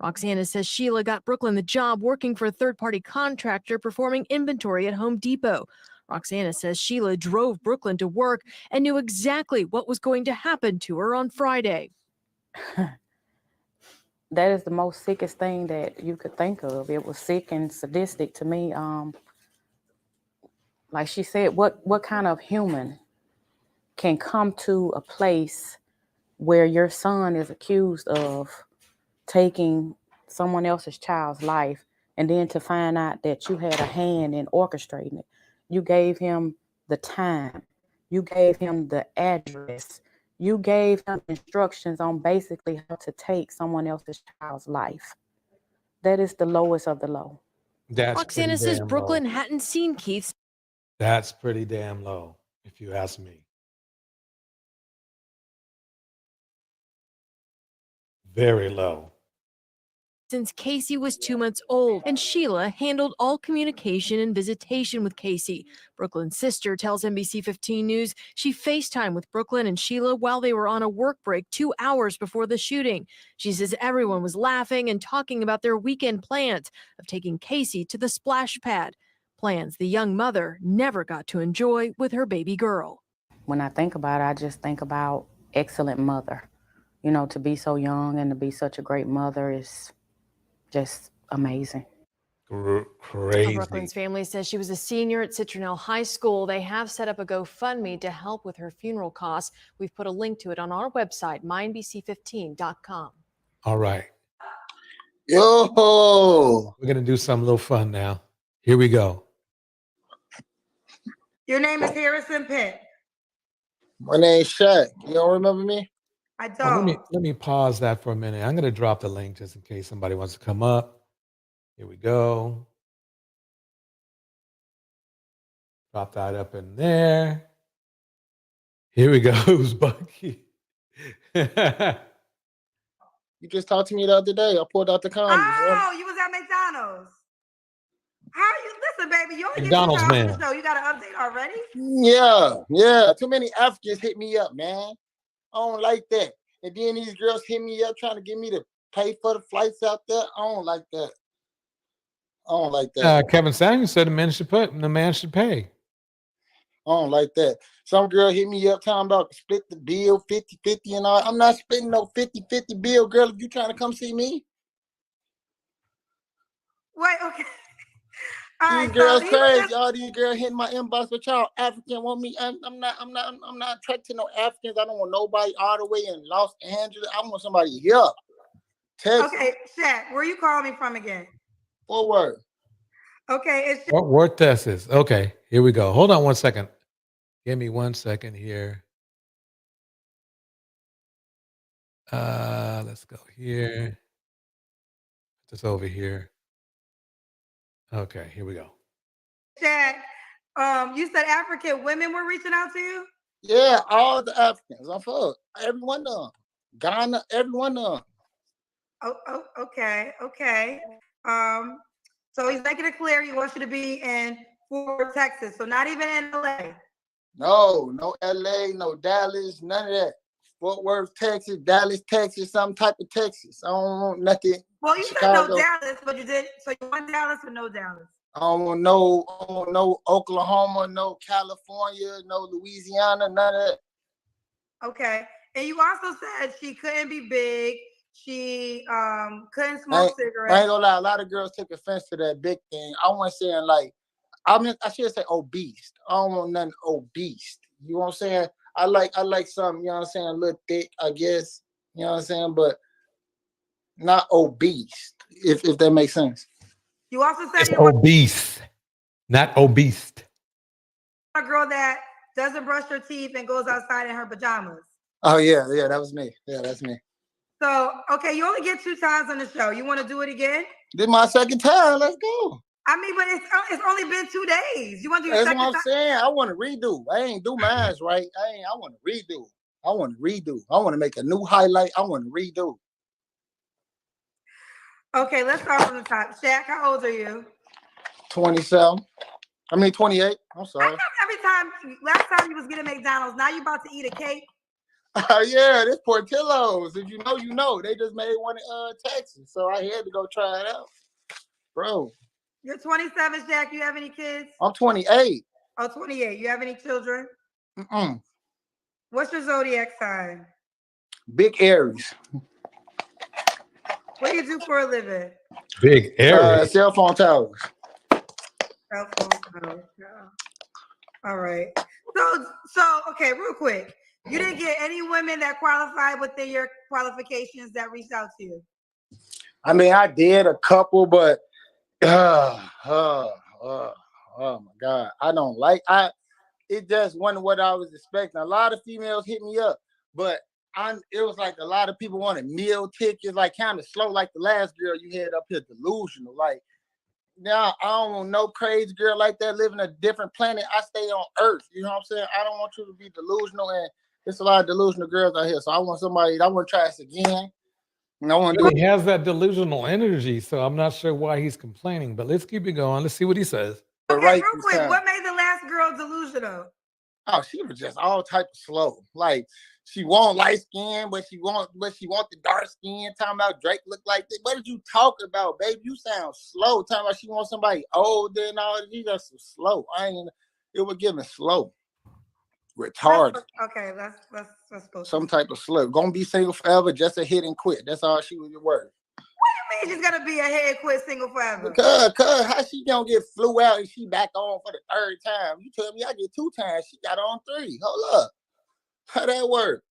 Roxana says Sheila got Brooklyn the job working for a third-party contractor performing inventory at Home Depot. Roxana says Sheila drove Brooklyn to work and knew exactly what was going to happen to her on Friday. That is the most sickest thing that you could think of. It was sick and sadistic to me. Like she said, what kind of human can come to a place where your son is accused of taking someone else's child's life, and then to find out that you had a hand in orchestrating it? You gave him the time. You gave him the address. You gave him instructions on basically how to take someone else's child's life. That is the lowest of the low. That's pretty Roxana says damn Brooklyn low. hadn't seen Keith That's pretty damn low, if you ask me. Very low. since Casey was 2 months old, and Sheila handled all communication and visitation with Casey. Brooklyn's sister tells NBC 15 News she FaceTimed with Brooklyn and Sheila while they were on a work break 2 hours before the shooting. She says everyone was laughing and talking about their weekend plans of taking Casey to the splash pad, plans the young mother never got to enjoy with her baby girl. When I think about it, I just think about excellent mother. You know, to be so young and to be such a great mother is just amazing. Crazy. Brooklyn's family says she was a senior at Citronelle High School. They have set up a GoFundMe to help with her funeral costs. We've put a link to it on our website, mynbc15.com. All right. Yo. We're going to do something a little fun now. Here we go. Your name is Harrison Pitt. My name's Shaq. You don't remember me? I Well, don't. let me pause that for a minute. I'm going to drop the link just in case somebody wants to come up. Here we go. Drop that up in there. Here we go. Who's Bucky? You just talked to me the other day. I pulled out the condoms. Oh, you was at McDonald's. How you listen, baby? You only get McDonald's 2 man. hours, so you got an update already? Yeah. Too many Africans hit me up, man. I don't like that. And then these girls hit me up trying to get me to pay for the flights out there. I don't like that. I don't like that. Kevin Samuels said the man should pay. I don't like that. Some girl hit me up talking about split the bill 50-50 and all. I'm not splitting no 50-50 bill, girl, if you trying to come see me. Wait, okay. These girls crazy. All these girls hitting my inbox, but y'all African want me. I'm not attracted to no Africans. I don't want nobody all the way in Los Angeles. I want somebody here. Texas. Okay, Shaq, where you calling me from again? Fort Worth. Okay, it's Fort Worth, Texas. Okay, here we go. Hold on 1 second. Give me 1 second here. Let's go here. Just over here. Okay, here we go. Shaq. You said African women were reaching out to you? Yeah, all the Africans. I'm for every one of them. Ghana, every one of them. Oh, okay. So he's making it clear he wants you to be in Fort Worth, Texas. So not even in LA. No LA, no Dallas, none of that. Fort Worth, Texas, Dallas, Texas, some type of Texas. I don't want nothing. Well, you Chicago. said no Dallas, but you did. So you want Dallas or no Dallas? I don't want no Oklahoma, no California, no Louisiana, none of that. Okay. And you also said she couldn't be big. She couldn't smoke cigarettes. I ain't gonna lie, a lot of girls take offense to that big thing. I wasn't saying like, I should say obese. I don't want nothing obese. You know what I'm saying? I like something, you know what I'm saying, a little thick, I guess. You know what I'm saying? But not obese, if that makes sense. You also said It's obese, not obese. a girl that doesn't brush her teeth and goes outside in her pajamas. Oh yeah, that was me. Yeah, that's me. So, okay, you only get 2 times on the show. You want to do it again? This is my second time. Let's go. I mean, but it's only been 2 days. You want to do That's second what I'm time? saying. I want to redo. I ain't do mine right. I want to redo. I want to make a new highlight. I want to redo. Okay, let's start from the top. Shaq, how old are you? 27. 28. I'm sorry. Last time you was getting McDonald's, now you about to eat a cake? Yeah, this Portillo's. If you know, you know. They just made one in Texas, so I had to go try it out. Bro. You're 27, Shaq. You have any kids? I'm 28. Oh, 28. You have any children? Mm-mm. What's your zodiac sign? Big Aries. What do you do for a living? Big Aries. Cell phone towers. Cell phone towers. All right. So okay, real quick. You didn't get any women that qualified within your qualifications that reached out to you? I mean, I did a couple, but oh my God. I don't like it just wasn't what I was expecting. A lot of females hit me up. but it was like a lot of people wanted meal tickets, like kind of slow, like the last girl you had up here, delusional. Like, now I don't want no crazy girl like that living a different planet. I stay on Earth. You know what I'm saying? I don't want you to be delusional, and there's a lot of delusional girls out here. So I want somebody. I want to try this again. And I want to do He has that delusional energy, so I'm not sure why he's complaining. But let's keep it going. Let's see what he says. Okay, right real this quick, time. what made the last girl delusional? Oh, she was just all type of slow. Like she want light skin, but she want the dark skin. Talking about Drake look like this. What did you talking about, baby? You sound slow. Talking about she wants somebody older and all. You just so slow. It was giving slow, retarded. Okay, let's go. Some type of slow. Gonna be single forever, just a hit and quit. That's all she was worth. What do you mean she's gonna be a head quit single forever? Cause how she gonna get flew out and she back on for the third time? You tell me I get 2 times, she got on 3. Hold up. How that work?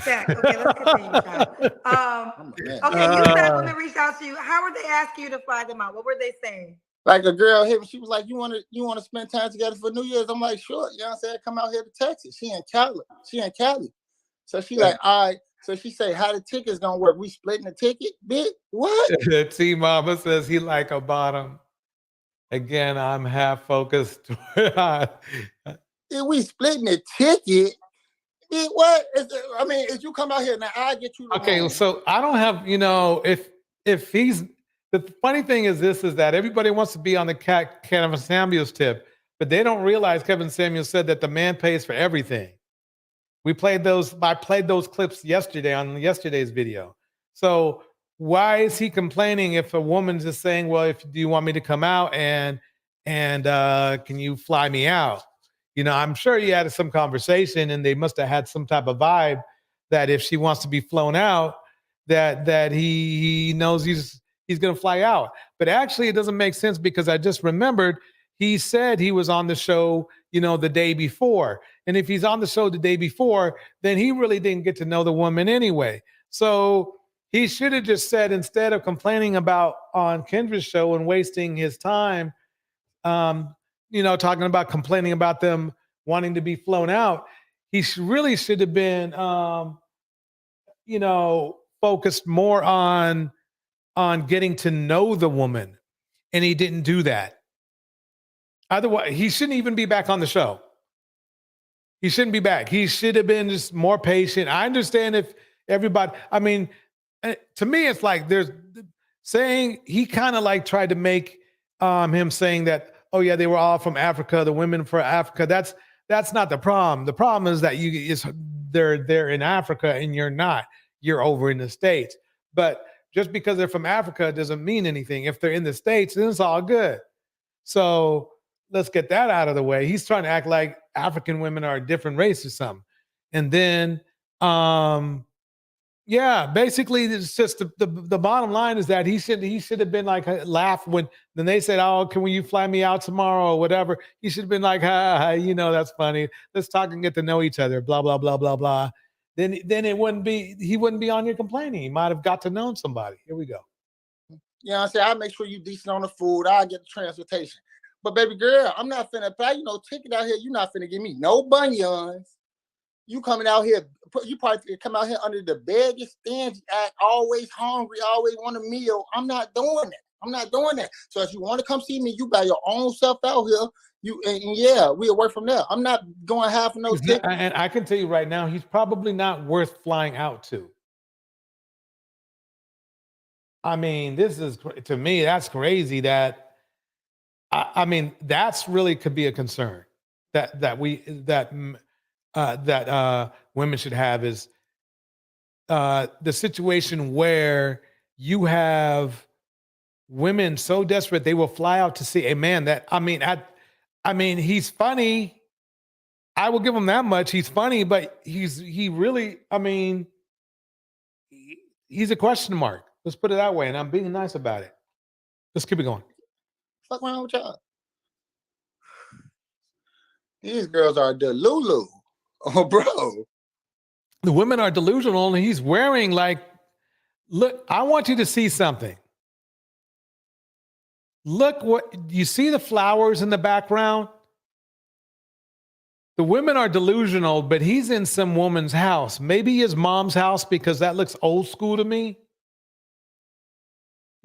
Jack, okay, let's continue, Jack. Okay, you said women reached out to you. How were they asking you to fly them out? What were they saying? Like a girl hit me, she was like, you wanna spend time together for New Year's? I'm like, sure. You know what I'm saying? Come out here to Texas. She in Cali. So she like, all right. So she say, how the ticket's gonna work? We splitting the ticket? Bitch, what? T Mama says he like a bottom. Again, I'm half focused. If we splitting the ticket, what? If you come out here now, I get you. Okay, so I don't have, if he's, the funny thing is that everybody wants to be on the Kevin Samuels tip, but they don't realize Kevin Samuels said that the man pays for everything. I played those clips yesterday on yesterday's video. So why is he complaining if a woman's just saying, well, do you want me to come out and can you fly me out? I'm sure he had some conversation and they must have had some type of vibe that if she wants to be flown out, that he knows he's going to fly out. But actually it doesn't make sense because I just remembered he said he was on the show, the day before. And if he's on the show the day before, then he really didn't get to know the woman anyway. So he should have just said, instead of complaining about on Kendra's show and wasting his time, talking about complaining about them wanting to be flown out, he really should have been, focused more on getting to know the woman. And he didn't do that. Otherwise, he shouldn't even be back on the show. He shouldn't be back. He should have been just more patient. I understand if everybody, to me, it's like there's saying he kind of like tried to make him saying that, oh yeah, they were all from Africa, the women for Africa. That's not the problem. The problem is that they're in Africa and you're not. You're over in the States. But just because they're from Africa doesn't mean anything. If they're in the States, then it's all good. So let's get that out of the way. He's trying to act like African women are a different race or something. And then, basically it's just the bottom line is that he should have been like laugh when they said, oh, can you fly me out tomorrow or whatever. He should have been like, that's funny. Let's talk and get to know each other, blah, blah, blah, blah, blah. Then he wouldn't be on here complaining. He might have got to know somebody. Here we go. You know what I'm saying? I'll make sure you decent on the food. I'll get the transportation. But baby girl, I'm not finna pay ticket out here. You're not finna give me no bunions. You coming out here, you probably come out here under the biggest stingy act, always hungry, always want a meal. I'm not doing that. So if you want to come see me, you by your own self out here. We'll work from there. I'm not going half of no ticket. And I can tell you right now, he's probably not worth flying out to. This is, to me, that's crazy that, that's really could be a concern that women should have is the situation where you have women so desperate they will fly out to see a man that he's funny. I will give him that much. He's funny, but he's a question mark. Let's put it that way. And I'm being nice about it. Let's keep it going. Fuck around with y'all. These girls are delulu. Oh, bro. The women are delusional, and he's wearing look, I want you to see something. Look, what you see the flowers in the background? The women are delusional, but he's in some woman's house. Maybe his mom's house, because that looks old school to me.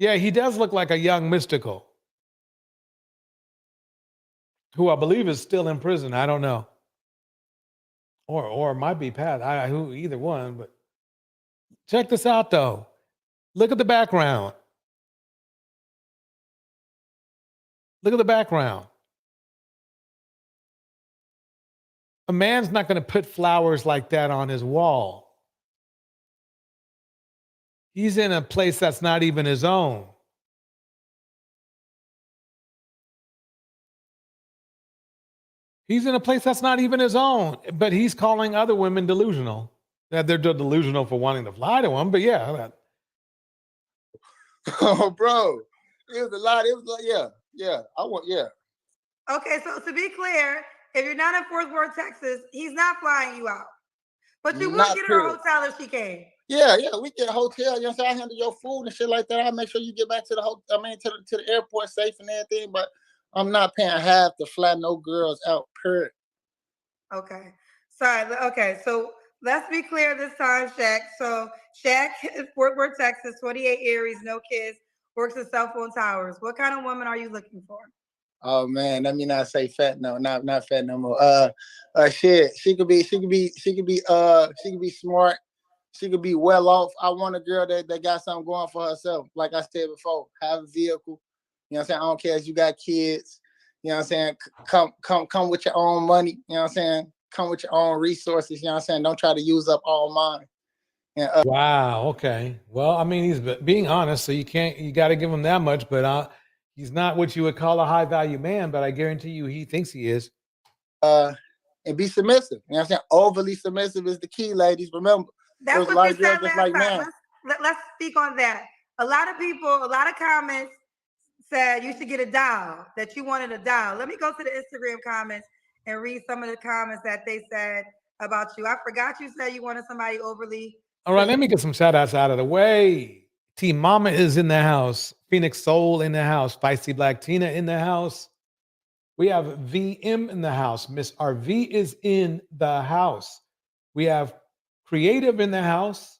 Yeah, he does look like a young Mystical, who I believe is still in prison. I don't know. Or it might be Pat. Either one. But check this out, though. Look at the background. Look at the background. A man's not going to put flowers like that on his wall. He's in a place that's not even his own. He's in a place that's not even his own, but he's calling other women delusional. That they're delusional for wanting to fly to him, but yeah. Oh, bro, it was a lot. It was like, yeah. Okay, so to be clear, if you're not in Fort Worth, Texas, he's not flying you out. But you will Not get her a period. hotel if she came. Yeah, we get a hotel. You know what I'm saying? I handle your food and shit like that. I'll make sure you get back to the to the airport safe and everything. But I'm not paying half to fly no girls out. Period. Okay. Sorry. Okay, so let's be clear this time, Shaq. So Shaq is Fort Worth, Texas, 28 Aries, no kids, works at cell phone towers. What kind of woman are you looking for? Oh man, let me not say fat no, not fat no more. Shit. She could be smart. She could be well off. I want a girl that got something going for herself. Like I said before, have a vehicle. You know what I'm saying? I don't care if you got kids. You know what I'm saying? Come with your own money. You know what I'm saying? Come with your own resources. You know what I'm saying? Don't try to use up all mine. And, Wow. Okay. Well, I mean, he's being honest, so you got to give him that much, but he's not what you would call a high value man, but I guarantee you he thinks he is. And be submissive. You know what I'm saying? Overly submissive is the key, ladies. Remember, That's there's a what lot you of girls said just last like, time. man. Let's speak on that. A lot of comments said you should get a dial, that you wanted a dial. Let me go to the Instagram comments and read some of the comments that they said about you. I forgot you said you wanted somebody overly. All right, let me get some shout outs out of the way. Team Mama is in the house. Phoenix Soul in the house. Feisty Black Tina in the house. We have VM in the house. Miss RV is in the house. We have Creative in the house.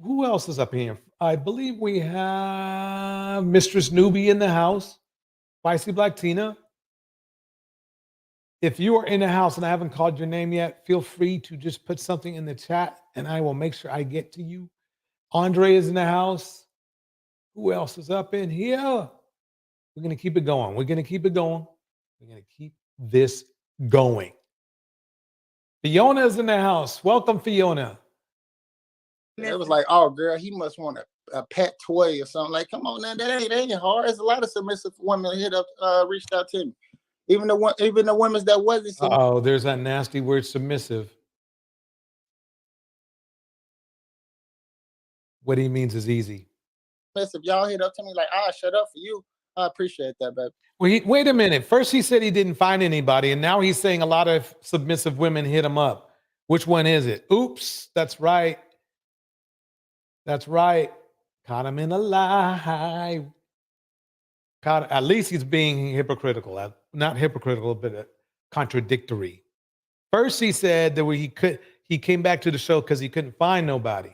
Who else is up here? I believe we have Mistress Newbie in the house. Feisty Black Tina. If you are in the house and I haven't called your name yet, feel free to just put something in the chat and I will make sure I get to you. Andre is in the house. Who else is up in here? We're going to keep it going. We're going to keep it going. We're going to keep this going. Fiona is in the house. Welcome, Fiona. It was like, oh, girl, he must want a pet toy or something. Like, come on now, that ain't hard. There's a lot of submissive women reached out to me. Even the women that wasn't submissive. Oh, there's that nasty word, submissive. What he means is easy. If y'all hit up to me like, shut up for you, I appreciate that, baby. Well, wait a minute. First he said he didn't find anybody, and now he's saying a lot of submissive women hit him up. Which one is it? Oops, that's right. That's right. Caught him in a lie. At least he's being hypocritical. Not hypocritical, but contradictory. First he said that he came back to the show because he couldn't find nobody.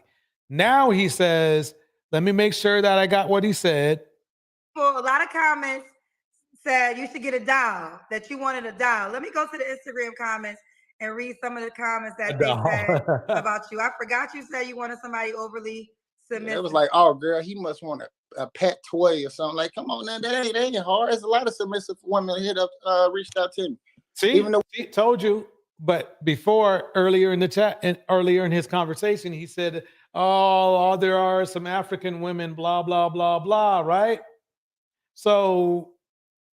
Now he says, let me make sure that I got what he said. Well, a lot of comments said you should get a dial, that you wanted a dial. Let me go to the Instagram comments and read some of the comments that they said about you. I forgot you said you wanted somebody overly submissive. It was like, oh, girl, he must want a pet toy or something. Like, come on now, that ain't hard. There's a lot of submissive women reached out to me. See, told you. But before, earlier in the chat and earlier in his conversation, he said, oh, there are some African women, blah, blah, blah, blah, right? So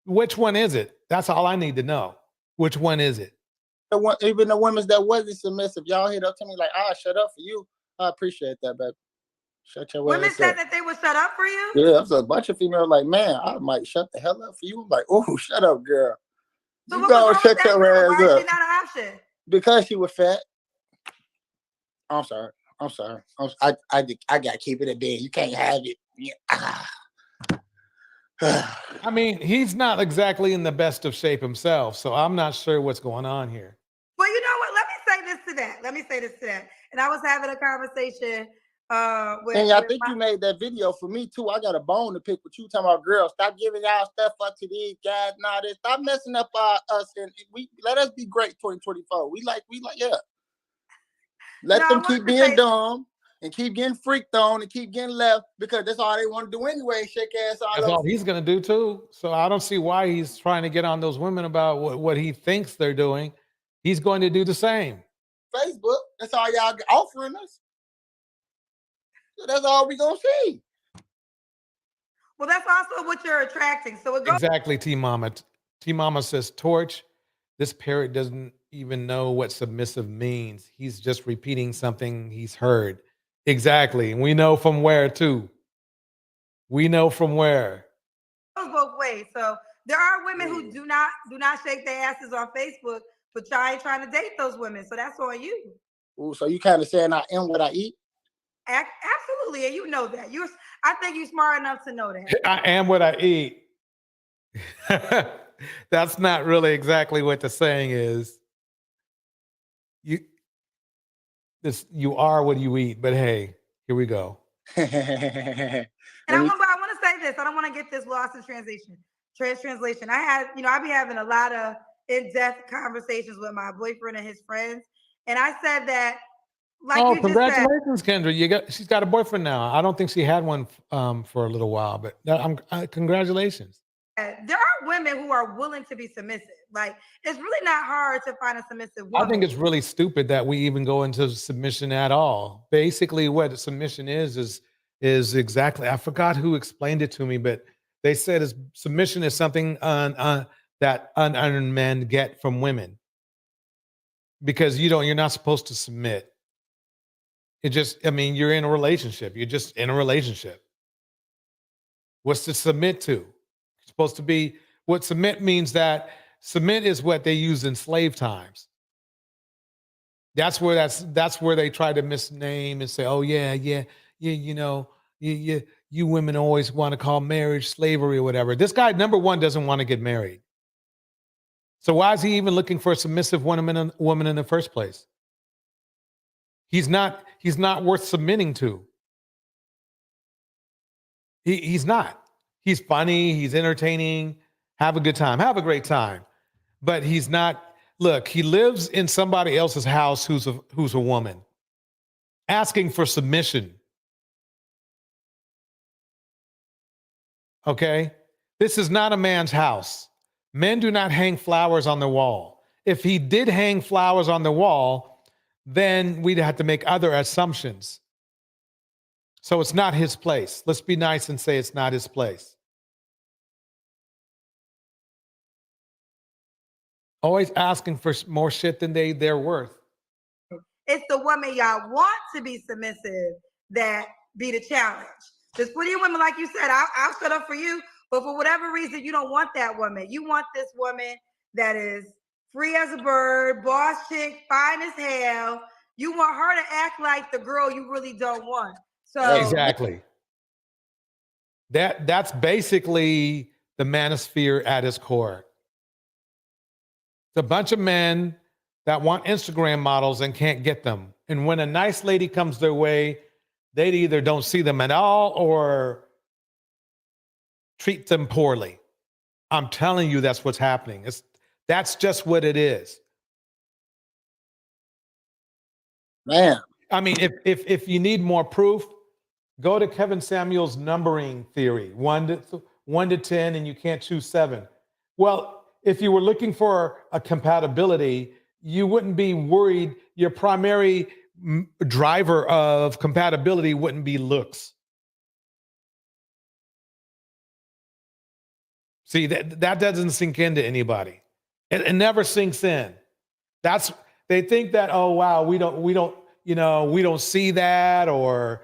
which one is it? That's all I need to know. Which one is it? Even the women that wasn't submissive, y'all hit up to me like, shut up for you. I appreciate that, baby. Shut your women said that they would shut up for you? Yeah, there's a bunch of females like, man, I might shut the hell up for you. I'm like, oh, shut up, girl. So you go shut your ass Why up. is she not an option? Because she was fat. I'm sorry. I got to keep it a day. You can't have it. Yeah. I mean, he's not exactly in the best of shape himself, so I'm not sure what's going on here. Well, you know what? Let me say this to that. And I was having a conversation with. And I with think my, you made that video for me too. I got a bone to pick with you talking about girls. Stop giving y'all stuff up to these guys and all this. Stop messing up us and we let us be great 2024. We like, yeah. Let them keep being dumb and keep getting freaked on and keep getting left because that's all they want to do anyway. Shake ass all That's over. all he's going to do too. So I don't see why he's trying to get on those women about what he thinks they're doing. He's going to do the same. Facebook. That's all y'all offering us. So that's all we gonna see. well, that's also what you're attracting. So it goes. Exactly, T-Mama. T-Mama says, Torch, this parrot doesn't even know what submissive means. He's just repeating something he's heard. Exactly. We know from where too. We know from where. Goes both ways. So there are women who do not shake their asses on Facebook, but y'all ain't trying to date those women. So that's on you. Ooh, so you kind of saying I am what I eat? Absolutely, and you know that. I think you're smart enough to know that. I am what I eat. That's not really exactly what the saying is. You are what you eat, but hey, here we go. And I want to say this. I don't want to get this lost in translation. I be having a lot of in-depth conversations with my boyfriend and his friends, and I said that. Like Congratulations, Kendra! She's got a boyfriend now. I don't think she had one for a little while, but congratulations. There are women who are willing to be submissive. Like it's really not hard to find a submissive woman. I think it's really stupid that we even go into submission at all. Basically, what submission is exactly. I forgot who explained it to me, but they said submission is something that unearned men get from women because you're not supposed to submit. You're in a relationship. You're just in a relationship. What's to submit to? It's supposed to be what submit means. That submit is what they use in slave times. That's where they try to misname and say, oh yeah, you women always want to call marriage slavery or whatever. This guy, number one, doesn't want to get married. So why is he even looking for a submissive woman in the first place? He's not worth submitting to. He's not. He's funny, he's entertaining, have a good time, have a great time. But he's not, look, he lives in somebody else's house who's a woman, asking for submission. Okay? This is not a man's house. Men do not hang flowers on the wall. If he did hang flowers on the wall, then we'd have to make other assumptions. So it's not his place. Let's be nice and say it's not his place. Always asking for more shit than they're worth. It's the woman y'all want to be submissive that be the challenge. There's plenty of women, like you said, I'll shut up for you, but for whatever reason, you don't want that woman. You want this woman that is free as a bird, boss chick, fine as hell. You want her to act like the girl you really don't want. So exactly. That's basically the manosphere at its core. It's a bunch of men that want Instagram models and can't get them. And when a nice lady comes their way, they either don't see them at all or treat them poorly. I'm telling you, that's what's happening. That's just what it is. Man. I mean, if you need more proof, go to Kevin Samuel's numbering theory, 1 to 10, and you can't choose 7. Well, if you were looking for a compatibility, you wouldn't be worried. Your primary driver of compatibility wouldn't be looks. See, that doesn't sink into anybody. It never sinks in. They think that, oh wow, we don't see that, or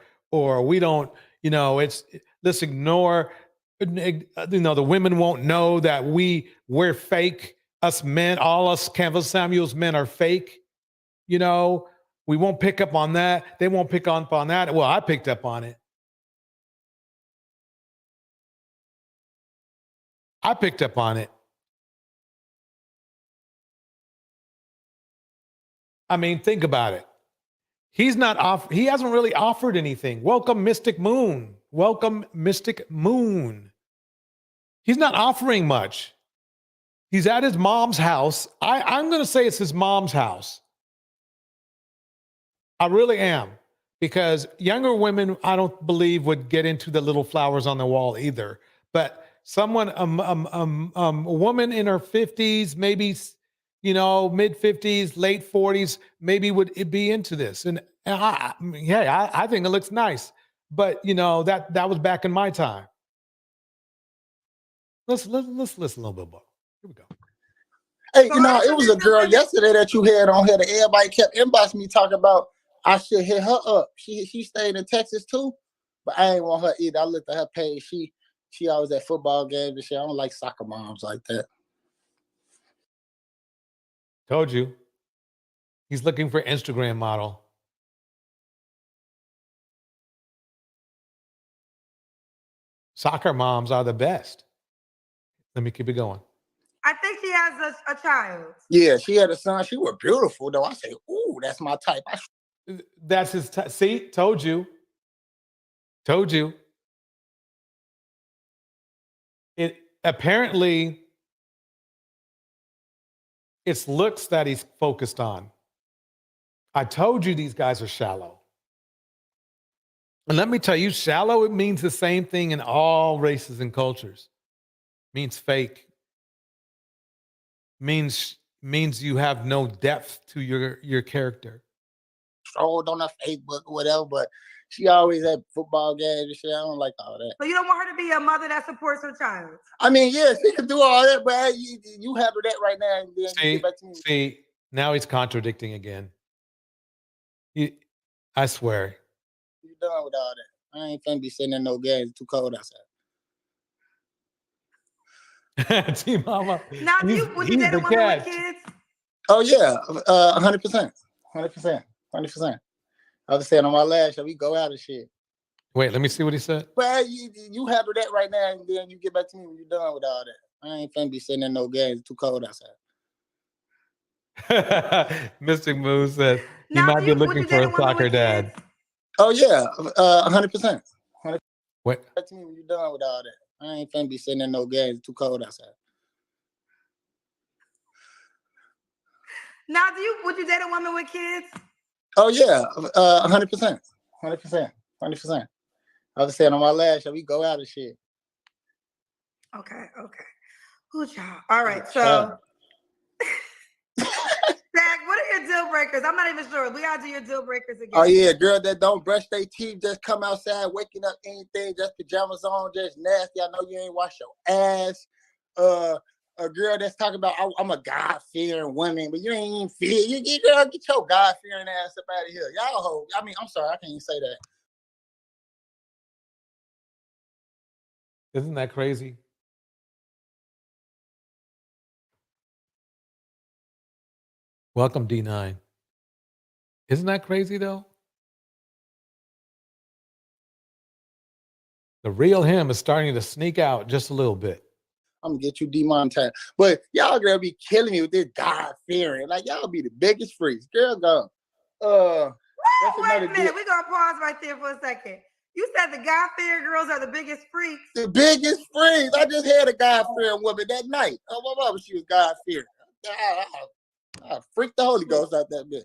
we don't, let's ignore, the women won't know that we're fake. Us men, all us Kevin Samuels men are fake. We won't pick up on that. They won't pick up on that. Well, I picked up on it. I picked up on it. I mean, think about it. He hasn't really offered anything. Welcome, Mystic Moon. Welcome, Mystic Moon. He's not offering much. He's at his mom's house. I'm going to say it's his mom's house. I really am. Because younger women, I don't believe, would get into the little flowers on the wall either. But someone, a woman in her 50s, maybe, mid 50s, late 40s, maybe would be into this. And I think it looks nice. But, that was back in my time. Let's listen a little bit more. Here we go. Hey, it was a girl yesterday that you had on here that everybody kept inboxing me talking about I should hit her up. She stayed in Texas too, but I ain't want her either. I looked at her page. She always at football games and shit. I don't like soccer moms like that. Told you. He's looking for Instagram model. Soccer moms are the best. Let me keep it going. I think she has a child. Yeah, she had a son. She was beautiful though. I say, ooh, that's my type. That's his type. See, told you. Told you. It apparently it's looks that he's focused on. I told you these guys are shallow. And let me tell you, shallow, it means the same thing in all races and cultures. It means fake. Means you have no depth to your character. Trolled on her Facebook or whatever, but she always at football games and shit. I don't like all that. So you don't want her to be a mother that supports her child? I mean, yeah, she can do all that, but hey, you handle that right now. And then you get back to me. See, now he's contradicting again. I swear. You done with all that. I ain't finna be sitting in no games. It's too cold outside. T Mama. Now, would you date a woman with kids? Oh yeah, 100%, 100%. I was saying on my last show, we go out and shit. Wait, let me see what he said. But you handle that right now, and then you get back to me when you're done with all that. I ain't finna be sitting in no games. It's too cold outside. Mystic Moon said he might be looking for a soccer dad. Oh yeah, 100%. What? Back to me when you're done with all that. I ain't finna be sitting in no games. It's too cold outside. Now, would you date a woman with kids? Oh yeah, 100%, 100%. I was saying on my last show, we go out and shit. Okay. Good job. All right, so Zach, what are your deal breakers? I'm not even sure. We gotta do your deal breakers again. Oh yeah, girl that don't brush their teeth, just come outside, waking up anything, just pajamas on, just nasty. I know you ain't wash your ass. A girl that's talking about I'm a God-fearing woman, but you ain't even feel. You girl, get your God-fearing ass up out of here. Y'all hold. I mean, I'm sorry, I can't even say that. Isn't that crazy? Welcome, D9. Isn't that crazy, though? The real him is starting to sneak out just a little bit. I'm gonna get you demonetized. But y'all gonna be killing me with this God-fearing. Like, y'all be the biggest freaks. Girl, go. Wait a minute. We're gonna pause right there for a second. You said the God-fearing girls are the biggest freaks. The biggest freaks. I just had a God-fearing woman that night. Oh, my mama, she was God-fearing. I freaked the Holy Ghost out that bitch.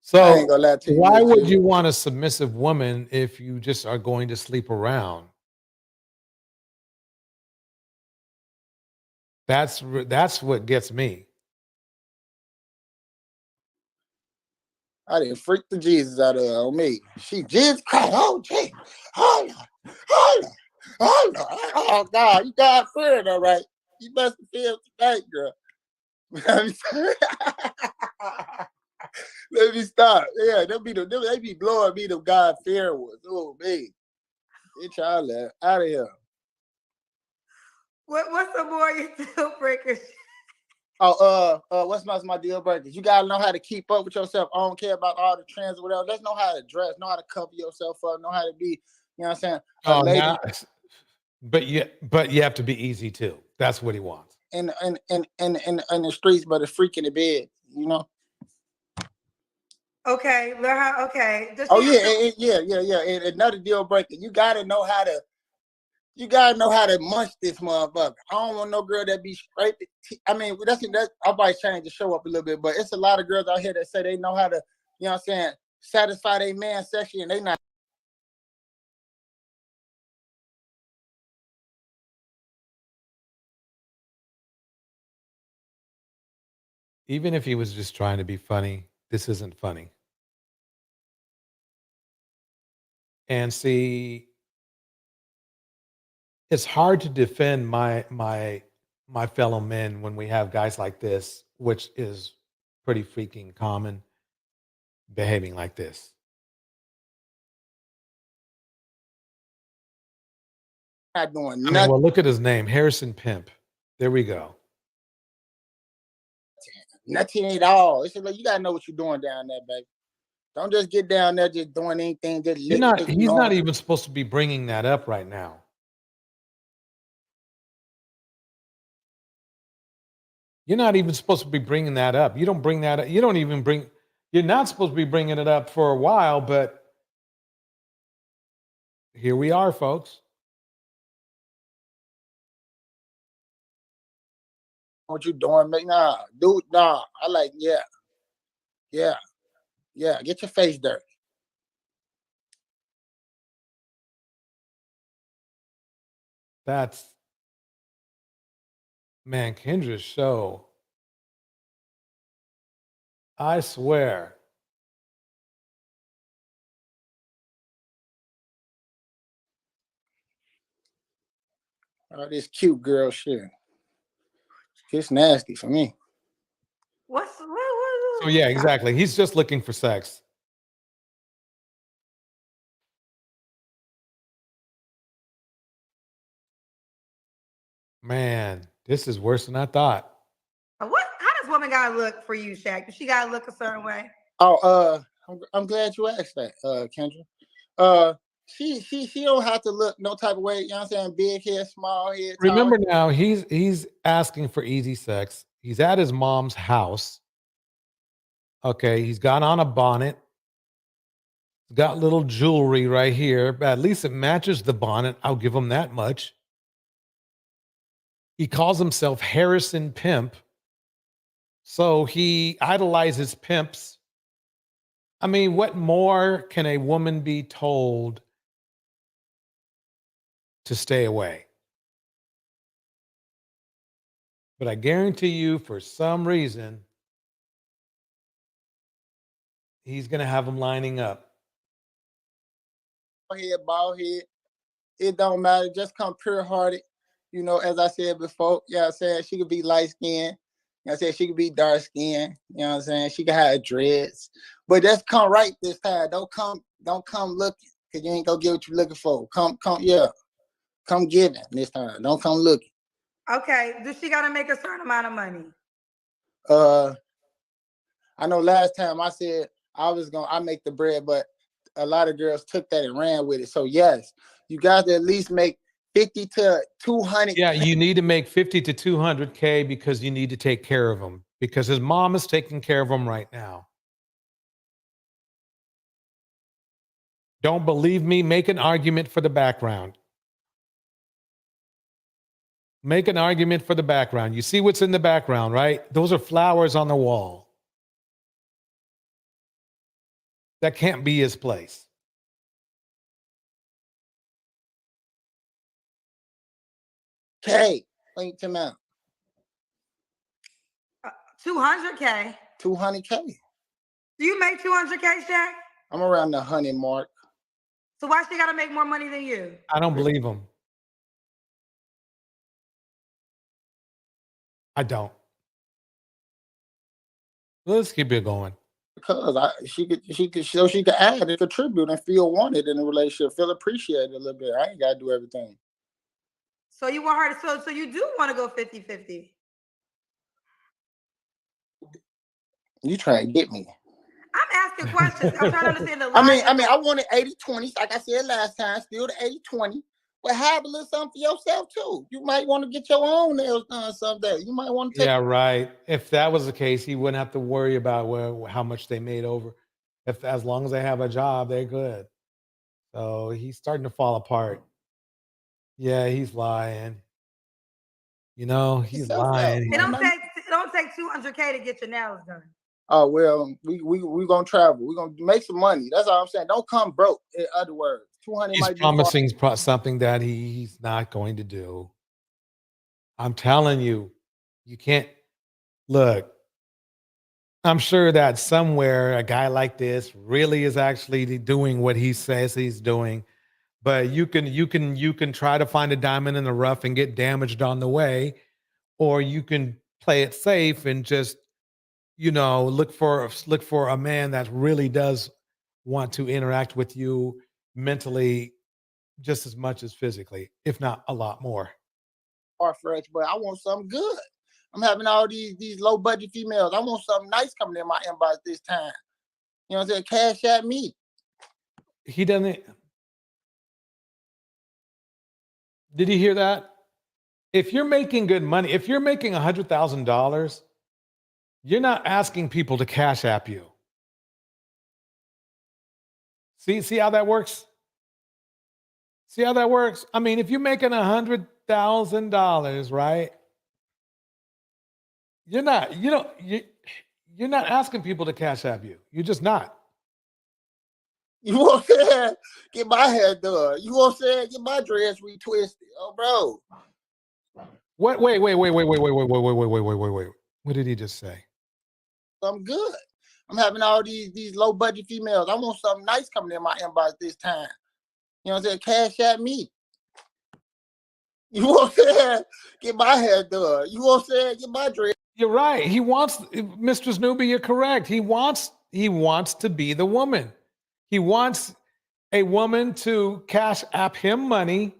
So I ain't gonna lie to you. Why would you want a submissive woman if you just are going to sleep around? That's what gets me. I didn't freak the Jesus out of her on me. She Jesus Christ. Oh, Jesus. Oh, Lord. Oh, God. You God fearing, all right. You must have feel tonight, girl. Let me stop. Yeah, they be blowing me the God fearing ones. Oh, me. Get y'all out of here. What's some more of your deal breakers? What's my deal breakers? You gotta know how to keep up with yourself. I don't care about all the trends or whatever. Just know how to dress, know how to cover yourself up, know how to be, you know what I'm saying? But you have to be easy too. That's what he wants. In the streets, but a freak in the bed, you know. Okay, learn how. Okay. Does Oh she yeah, yeah. And another deal breaker, you gotta know how to munch this motherfucker. I don't want no girl that be scraping. I mean, that's I'll probably change the show up a little bit, but it's a lot of girls out here that say they know how to, you know what I'm saying, satisfy their man sexually, and they not. Even if he was just trying to be funny, this isn't funny. And see, it's hard to defend my fellow men when we have guys like this, which is pretty freaking common, behaving like this. Not doing I nothing. mean, well, look at his name, Harrison Pimp. There we go. Nothing at all. It's like you gotta know what you're doing down there, baby. Don't just get down there just doing anything. Just He's not even supposed to be bringing that up right now. You're not even supposed to be bringing that up. You don't bring that up. You're not supposed to be bringing it up for a while, but here we are, folks. What you doing, man? Nah, dude, nah. I like, yeah. Get your face dirty. That's, man, Kendra's show. I swear. Oh, this cute girl shit. It's nasty for me. what? So yeah, exactly. He's just looking for sex. Man, this is worse than I thought. What? How does woman gotta look for you, Shaq? Does she gotta look a certain way? Oh, I'm glad you asked that, Kendra. She don't have to look no type of way. You know what I'm saying? Big head, small head. Remember now, he's asking for easy sex. He's at his mom's house. Okay, he's got on a bonnet. He's got little jewelry right here, but at least it matches the bonnet. I'll give him that much. He calls himself Harrison Pimp. So he idolizes pimps. I mean, what more can a woman be told to stay away? But I guarantee you, for some reason, he's going to have them lining up. Bald head. It don't matter. Just come pure hearted. You know, as I said before, you know what I'm saying? She could be light skinned. You know what I'm saying? She could be dark skinned. You know what I'm saying? She could have dreads. But just come right this time. Don't come looking. Because you ain't gonna get what you're looking for. Come giving this time. Don't come looking. Okay. Does she gotta make a certain amount of money? I know last time I said I make the bread, but a lot of girls took that and ran with it. So yes, you got to at least make 50 to 200. Yeah, you need to make 50 to 200K because you need to take care of him, because his mom is taking care of him right now. Don't believe me? Make an argument for the background. Make an argument for the background. You see what's in the background, right? Those are flowers on the wall. That can't be his place. K, link him out. 200K. 200K. Do you make 200K, Shaq? I'm around the 100 mark. So why she gotta make more money than you? I don't believe him. I don't. Let's keep it going. Because she could add and contribute and feel wanted in a relationship, feel appreciated a little bit. I ain't gotta do everything. So you want her to, so you do want to go 50-50. You trying to get me. I'm asking questions. I'm trying to understand the logic. I wanted 80-20, like I said last time, still the 80-20. But have a little something for yourself too. You might want to get your own nails done someday. You might want to take. Yeah, right. If that was the case, he wouldn't have to worry about how much they made over. As long as they have a job, they're good. So he's starting to fall apart. Yeah, he's lying. You know, he's lying. It don't take 200K to get your nails done. Oh well, we gonna travel. We gonna make some money. That's all I'm saying. Don't come broke. In other words, 200 He's might be promising something that he's not going to do. I'm telling you, you can't look. I'm sure that somewhere a guy like this really is actually doing what he says he's doing, but you can try to find a diamond in the rough and get damaged on the way, or you can play it safe and just look for a man that really does want to interact with you mentally just as much as physically, if not a lot more. far-fetched, but I want something good. I'm having all these low budget females. I want something nice coming in my inbox this time. You know what I'm saying? Cash at me. He doesn't. Did you hear that? If you're making good money, if you're making $100,000, you're not asking people to cash app you. See how that works? See how that works? I mean, if you're making $100,000, right? You're not asking people to cash app you. You're just not. You want to get my hair done? You want to get my dress retwisted? Oh, bro. What? Wait. What did he just say? I'm good. I'm having all these low budget females. I want something nice coming in my inbox this time. You know what I'm saying? Cash at me. You want to get my hair done? You want to get my dress? You're right. He wants, Mr. Snoopy, you're correct. He wants to be the woman. He wants a woman to cash app him money,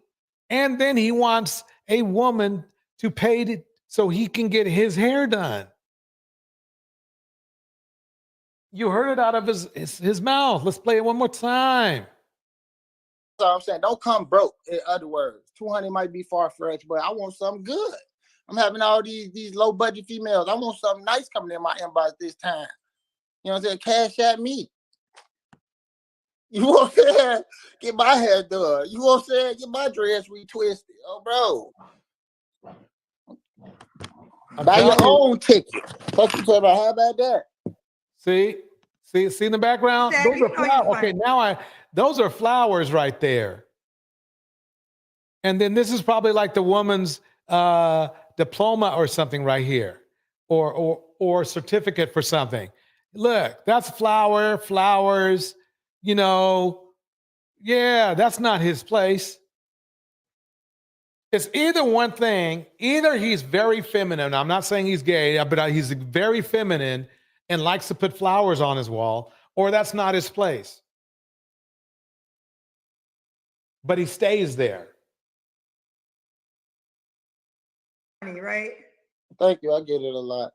and then he wants a woman to pay it so he can get his hair done. You heard it out of his mouth. Let's play it one more time. So I'm saying, don't come broke. In other words, 200 might be far-fetched, but I want something good. I'm having all these low budget females. I want something nice coming in my inbox this time. You know what I'm saying? Cash at me. You want to get my hair done? You want to get my dress retwisted? Oh, bro. Buy your own ticket. What you talking about? How about that? See in the background? Those are flowers. Okay, those are flowers right there. And then this is probably like the woman's diploma or something right here, or certificate for something. Look, that's flowers. Yeah, that's not his place. It's either one thing. Either he's very feminine. I'm not saying he's gay, but he's very feminine and likes to put flowers on his wall, or that's not his place. But he stays there. Right? Thank you. I get it a lot.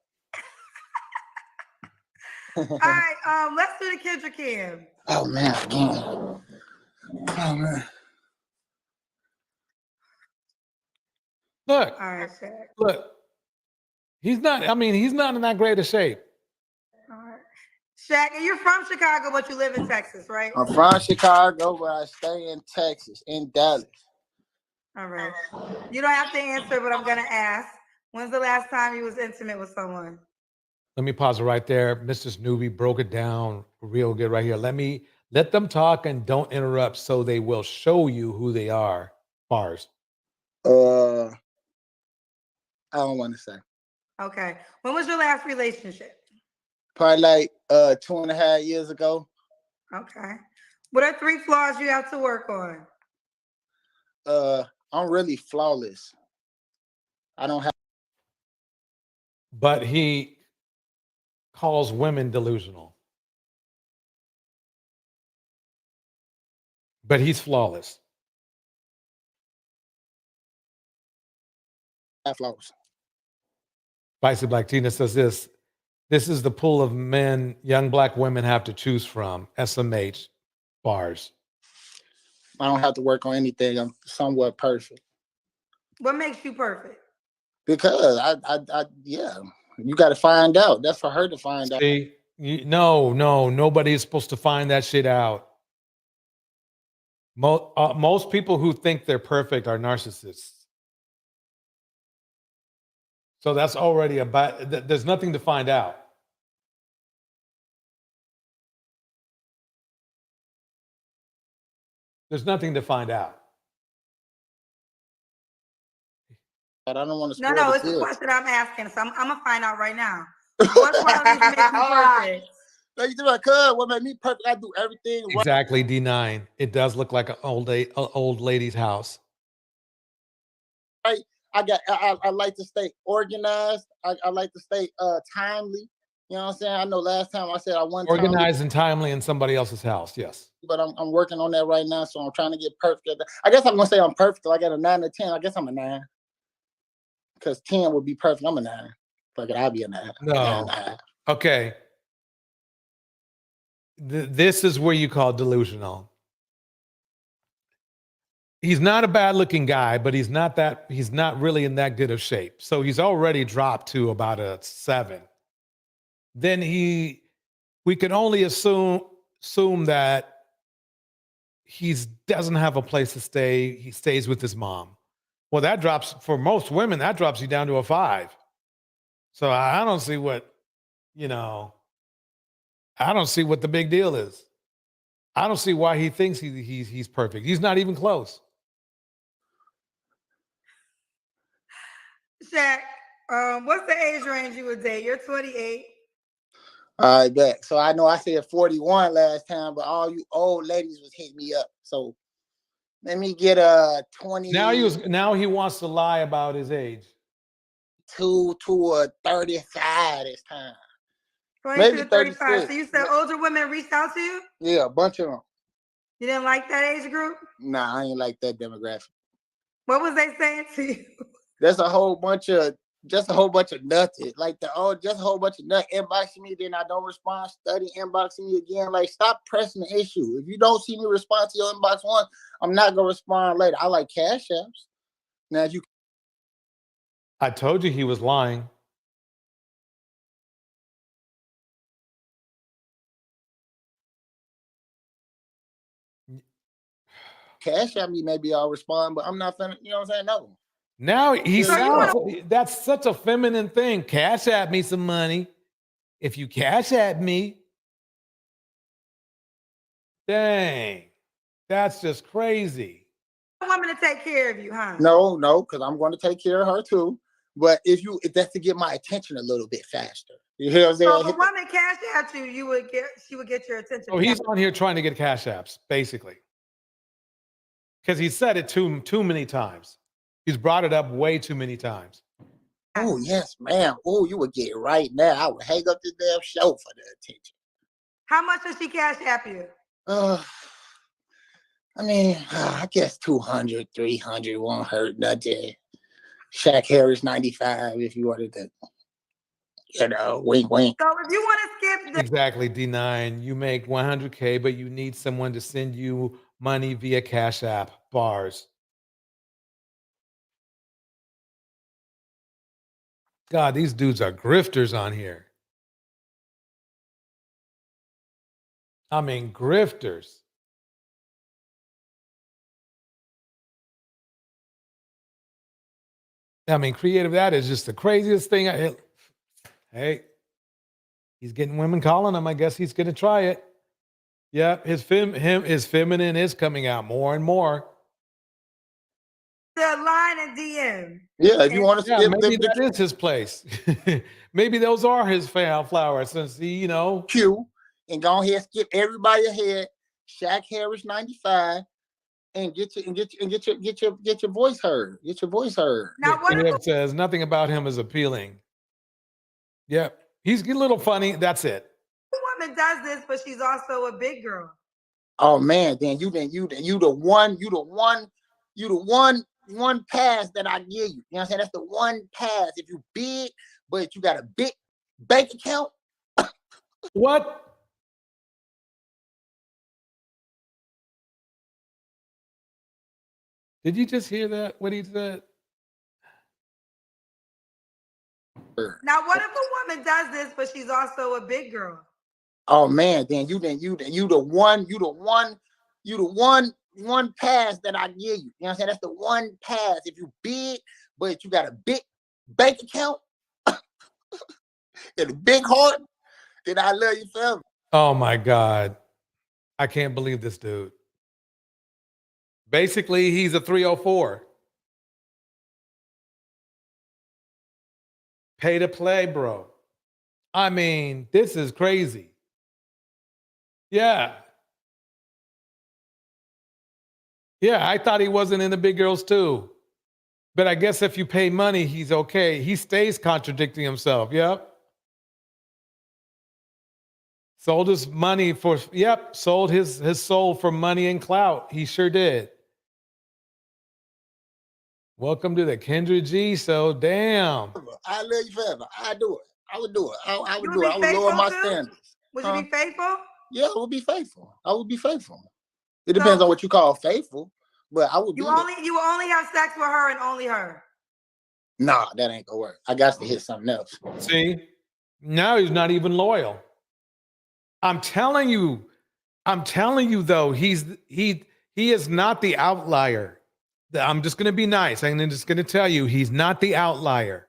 All right, let's do the Kendra Cam. Oh man, again. Oh man. Look. All right, Shaq. Look. He's not in that great a shape. All right. Shaq, you're from Chicago, but you live in Texas, right? I'm from Chicago, but I stay in Texas, in Dallas. All right. You don't have to answer, but I'm gonna ask. When's the last time you was intimate with someone? Let me pause it right there. Mr. Snoopy broke it down real good right here. Let them talk and don't interrupt so they will show you who they are. Bars. I don't want to say. Okay. When was your last relationship? Probably like 2.5 years ago. Okay. What are 3 flaws you have to work on? I'm really flawless. I don't have. But he calls women delusional. But he's flawless. Flaws. Spicy Black Tina says this is the pool of men young black women have to choose from. SMH bars. I don't have to work on anything. I'm somewhat perfect. What makes you perfect? Because yeah, you got to find out. That's for her to find out. See, no, nobody is supposed to find that shit out. Most people who think they're perfect are narcissists. So that's already there's nothing to find out. There's nothing to find out. But I don't want to. No, it's the question I'm asking. So I'm gonna find out right now. What qualities make you perfect? Like you like, cuz what made me perfect? I do everything right. Exactly, D9. It does look like an old lady's house. Right. I like to stay organized. I like to stay timely. You know what I'm saying? I know last time I said I want Organized and timely in somebody else's house, yes. But I'm working on that right now, so I'm trying to get perfect at that. I guess I'm gonna say I'm perfect. I got a 9 to 10. I guess I'm a 9. Because 10 would be perfect. I'm a 9. Fuck it, I'll be a 9. No. 9. Okay. This is where you call delusional. He's not a bad looking guy, but he's not really in that good of shape. So he's already dropped to about a 7. Then we can only assume that he doesn't have a place to stay. He stays with his mom. Well, that drops, for most women, that drops you down to a 5. So I don't see what, I don't see what the big deal is. I don't see why he thinks he's perfect. He's not even close. Shaq, what's the age range you would date? You're 28. All right, bet. So I know I said 41 last time, but all you old ladies was hitting me up. So let me get a 20. Now he wants to lie about his age. 2 to a 35 this time. 22 to 35. So you said older women reached out to you? Yeah, a bunch of them. You didn't like that age group? Nah, I ain't like that demographic. What was they saying to you? There's a whole bunch of nothing. Like just a whole bunch of nut inboxing me, then I don't respond, study inboxing me again. Like, stop pressing the issue. If you don't see me respond to your inbox once, I'm not gonna respond later. I like cash apps. Now you I told you he was lying. cash at me, maybe I'll respond, but I'm not finna, you know what I'm saying? No. Now that's such a feminine thing. Cash at me some money. If you cash at me, dang, that's just crazy. I want me to take care of you, huh? No, because I'm going to take care of her too. But if that's to get my attention a little bit faster. You hear what I'm saying? So if a woman cash at you, she would get your attention. Oh, he's on here trying to get cash apps, basically. Because he said it too many times. He's brought it up way too many times. Oh, yes, ma'am. Oh, you would get it right now. I would hang up this damn show for the attention. How much does she cash app you? I mean, I guess 200, 300 won't hurt nothing. Shaq Harris 95 if you wanted to, wink, wink. So if you want to skip the Exactly, D9. You make 100K, but you need someone to send you money via Cash App, bars. God, these dudes are grifters on here. I mean, grifters. I mean, creative, that is just the craziest thing. Hey, he's getting women calling him. I guess he's going to try it. Yeah, his feminine is coming out more and more. The line and DM. Yeah, if you want to skip, maybe that is his place. Maybe those are his flowers, since he, Q, and go ahead, skip everybody ahead. Shaq Harris 95, and get your voice heard. Get your voice heard. Now, what it says nothing about him is appealing. Yep, he's a little funny. That's it. Woman does this, but she's also a big girl. Oh man, then you the one pass that I give you. You know what I'm saying? That's the one pass. If you big, but you got a big bank account. What? Did you just hear that? What he said? Now, what if a woman does this, but she's also a big girl? Oh man, then you the one pass that I give you. You know what I'm saying? That's the one pass. If you big, but you got a big bank account and a big heart, then I love you forever. Oh my God. I can't believe this dude. Basically, he's a 304. Pay to play, bro. I mean, this is crazy. Yeah. Yeah, I thought he wasn't in the big girls too. But I guess if you pay money, he's okay. He stays contradicting himself. Yep. Sold his money for, sold his soul for money and clout. He sure did. Welcome to the Kendra G show. Damn. I love you forever. I do it. I would do it. I would You do it. I be would lower my faithful too? standards. Would you be faithful? Yeah, I would be faithful. I would be faithful. It depends on what you call faithful, but I would be. You will only have sex with her and only her. Nah, that ain't gonna work. I got to hit something else. See, now he's not even loyal. I'm telling you though, he is not the outlier. I'm just gonna be nice. I'm just gonna tell you, he's not the outlier.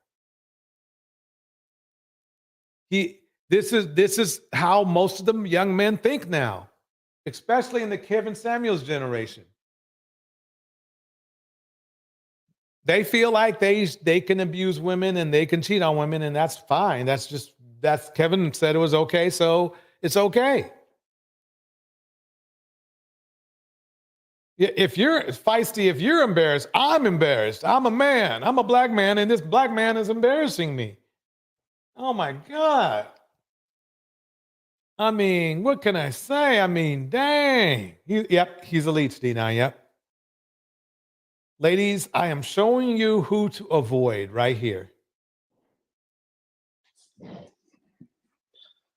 This is how most of the young men think now, especially in the Kevin Samuels generation. They feel like they can abuse women and they can cheat on women, and that's fine. That's Kevin said it was okay, so it's okay. If you're feisty, if you're embarrassed, I'm embarrassed. I'm a man. I'm a black man, and this black man is embarrassing me. Oh my God. I mean, what can I say? I mean, dang. He's a leech, D9, yep. Ladies, I am showing you who to avoid right here.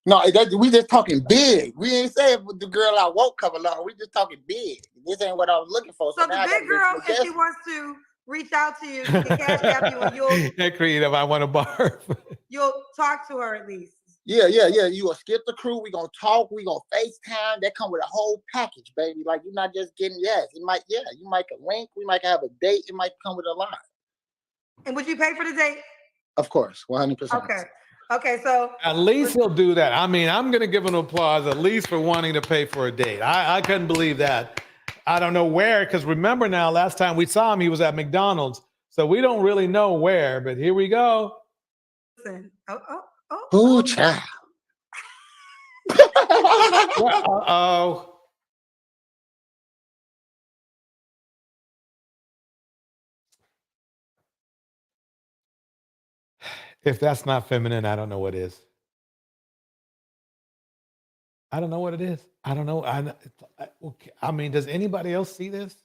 No, we just talking big. We ain't saying the girl I won't come along. We just talking big. This ain't what I was looking for. So the big girl, if she wants to reach out to you, she can cash out you, and you'll Creative, I want to barf. You'll talk to her at least. Yeah. You will skip the crew. We gonna talk. We gonna FaceTime. That come with a whole package, baby. Like you're not just getting yes. You might a link. We might have a date. It might come with a lot. And would you pay for the date? Of course, 100%. Okay, so at least he'll do that. I mean, I'm going to give him applause at least for wanting to pay for a date. I couldn't believe that. I don't know where, because remember now, last time we saw him, he was at McDonald's. So we don't really know where, but here we go. Listen. Ooh, child. Uh-oh. If that's not feminine, I don't know what is. I don't know what it is. I don't know. I mean, does anybody else see this?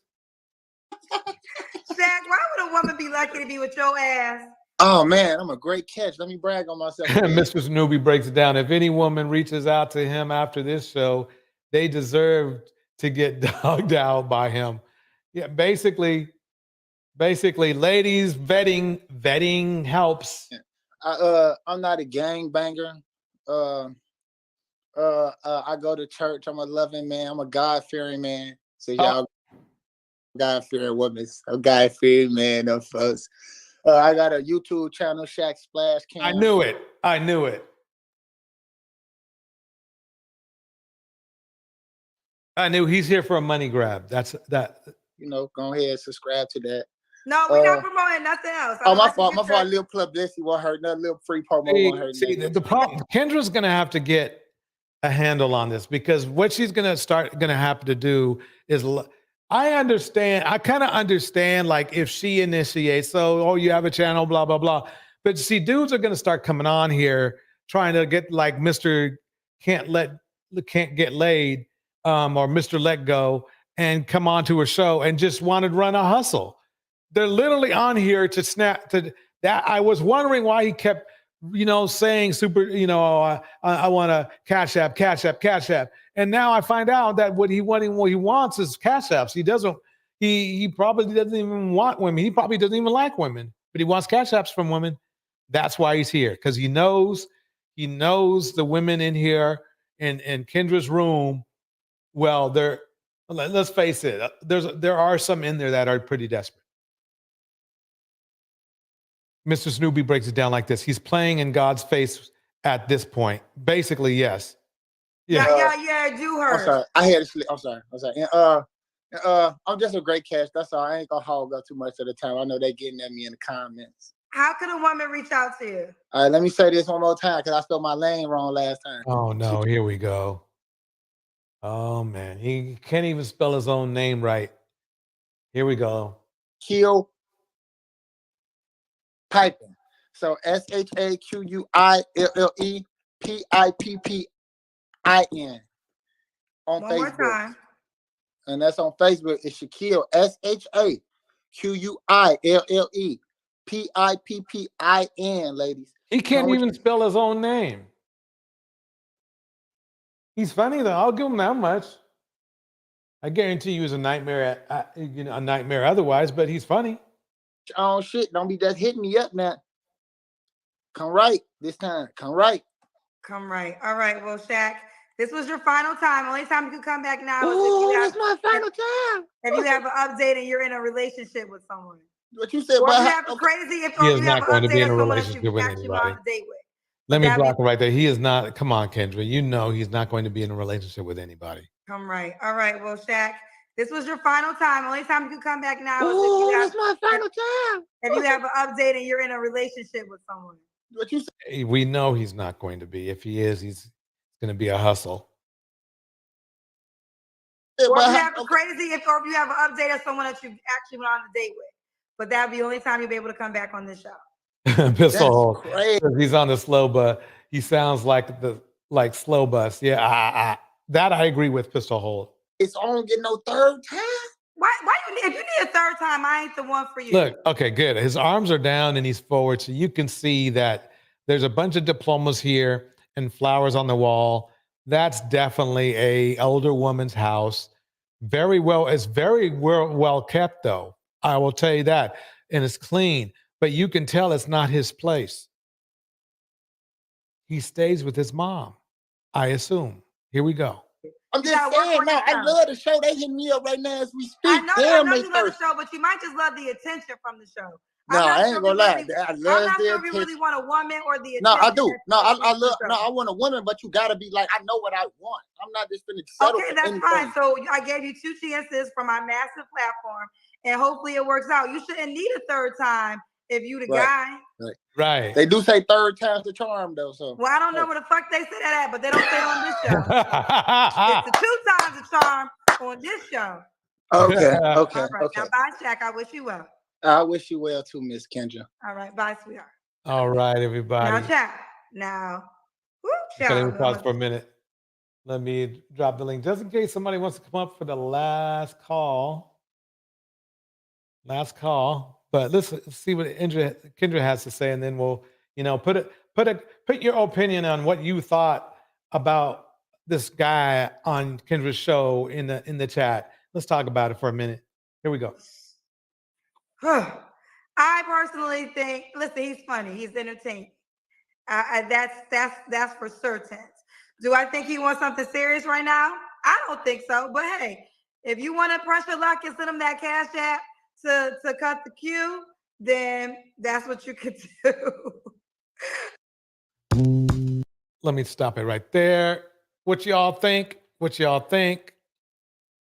Zach, why would a woman be lucky to be with your ass? Oh man, I'm a great catch. Let me brag on myself. Mr. Snoopy breaks it down. If any woman reaches out to him after this show, they deserve to get dogged out by him. Yeah, basically, ladies, vetting helps. I'm not a gangbanger. I go to church. I'm a loving man. I'm a God-fearing man. So y'all God-fearing women. I'm God-fearing man, though, folks. I got a YouTube channel, Shaq Splash Cam. I knew it. I knew he's here for a money grab. That's that. Go ahead, subscribe to that. No, we're not promoting nothing else. My fault. A little publicity won't hurt. Another little free promo won't hurt. See, the problem, Kendra's going to have to get a handle on this, because what she's going to have to do is, I kind of understand, like if she initiates, so, you have a channel, blah, blah, blah. But see, dudes are going to start coming on here trying to get like Mr. Can't Get Laid, or Mr. Let Go, and come on to a show and just want to run a hustle. They're literally on here to snap to that. I was wondering why he kept, saying super, I want a cash app. And now I find out that what he wants is cash apps. He doesn't, He probably doesn't even want women. He probably doesn't even like women, but he wants cash apps from women. That's why he's here, because he knows the women in here in Kendra's room. Well, let's face it, there are some in there that are pretty desperate. Mr. Snoopy breaks it down like this. He's playing in God's face at this point. Basically, yes. Yeah, do her. I'm sorry. I had to sleep. I'm sorry. I'm just a great catch. That's all. I ain't gonna hog up too much of the time. I know they getting at me in the comments. How could a woman reach out to you? All right, let me say this one more time because I spelled my name wrong last time. Oh no, here we go. Oh man, he can't even spell his own name right. Here we go. Kill Piping. So SHAQUILLEPIPPIN on One Facebook. more time. And that's on Facebook. It's Shaquille, SHAQUILLEPIPPIN, ladies. He can't even spell his own name. He's funny though. I'll give him that much. I guarantee you, he's a nightmare. A nightmare otherwise, but he's funny. Oh shit! Don't be just hitting me up now. Come right this time. Come right. Come right. All right. Well, Shaq, this was your final time. Only time you can come back now is it's my final time. If you have an update and you're in a relationship with someone. What you said? Or if you have crazy. If He you is have not an going to be update in a of someone that relationship you with actually went on anybody. a date with. Let me block him right there. He is not. Come on, Kendra. You know he's not going to be in a relationship with anybody. Come right. All right. Well, Shaq, this was your final time. Only time you can come back now is it's my final time. If you have an update and you're in a relationship with someone. What you say? We know he's not going to be. If he is, he's going to be a hustle. Or if you have a crazy, or if you have an update of someone that you actually went on a date with. But that'll be the only time you'll be able to come back on this show. Pistol. He's on the slow bus. He sounds like slow bus. Yeah, that I agree with. Pistol Hold. It's on get no third time. Why if you need a third time, I ain't the one for you. Look, okay, good. His arms are down and he's forward, so you can see that there's a bunch of diplomas here and flowers on the wall. That's definitely a older woman's house. It's very well kept, though. I will tell you that, and it's clean. But you can tell it's not his place. He stays with his mom, I assume. Here we go. I'm just saying, no, I love the show. They hit me up right now as we speak. I know you love the show, but you might just love the attention from the show. No, I ain't gonna lie. I love I'm not the sure if you attention. really want a woman or the attention. No, I do. No, I want a woman, but you gotta be like, I know what I want. I'm not just gonna settle Okay, for that's anything. fine. So I gave you 2 chances for my massive platform, and hopefully it works out. You shouldn't need a third time if you the guy. Right. They do say third time's the charm, though. So. Well, I don't know where the fuck they say that at, but they don't say it on this show. It's the 2 times the charm on this show. Okay. All right. Now, bye, Shaq. I wish you well. I wish you well too, Miss Kendra. All right. Bye, sweetheart. All right, everybody. Now, Shaq. Now, Okay, pause for a minute. Let me drop the link just in case somebody wants to come up for the last call. But let's see what Kendra has to say, and then we'll, put your opinion on what you thought about this guy on Kendra's show in the chat. Let's talk about it for a minute. Here we go. I personally think, listen, he's funny. He's entertaining. That's for certain. Do I think he wants something serious right now? I don't think so. But hey, if you want to press your luck and send him that cash app to cut the queue, then that's what you could do. Let me stop it right there. What y'all think?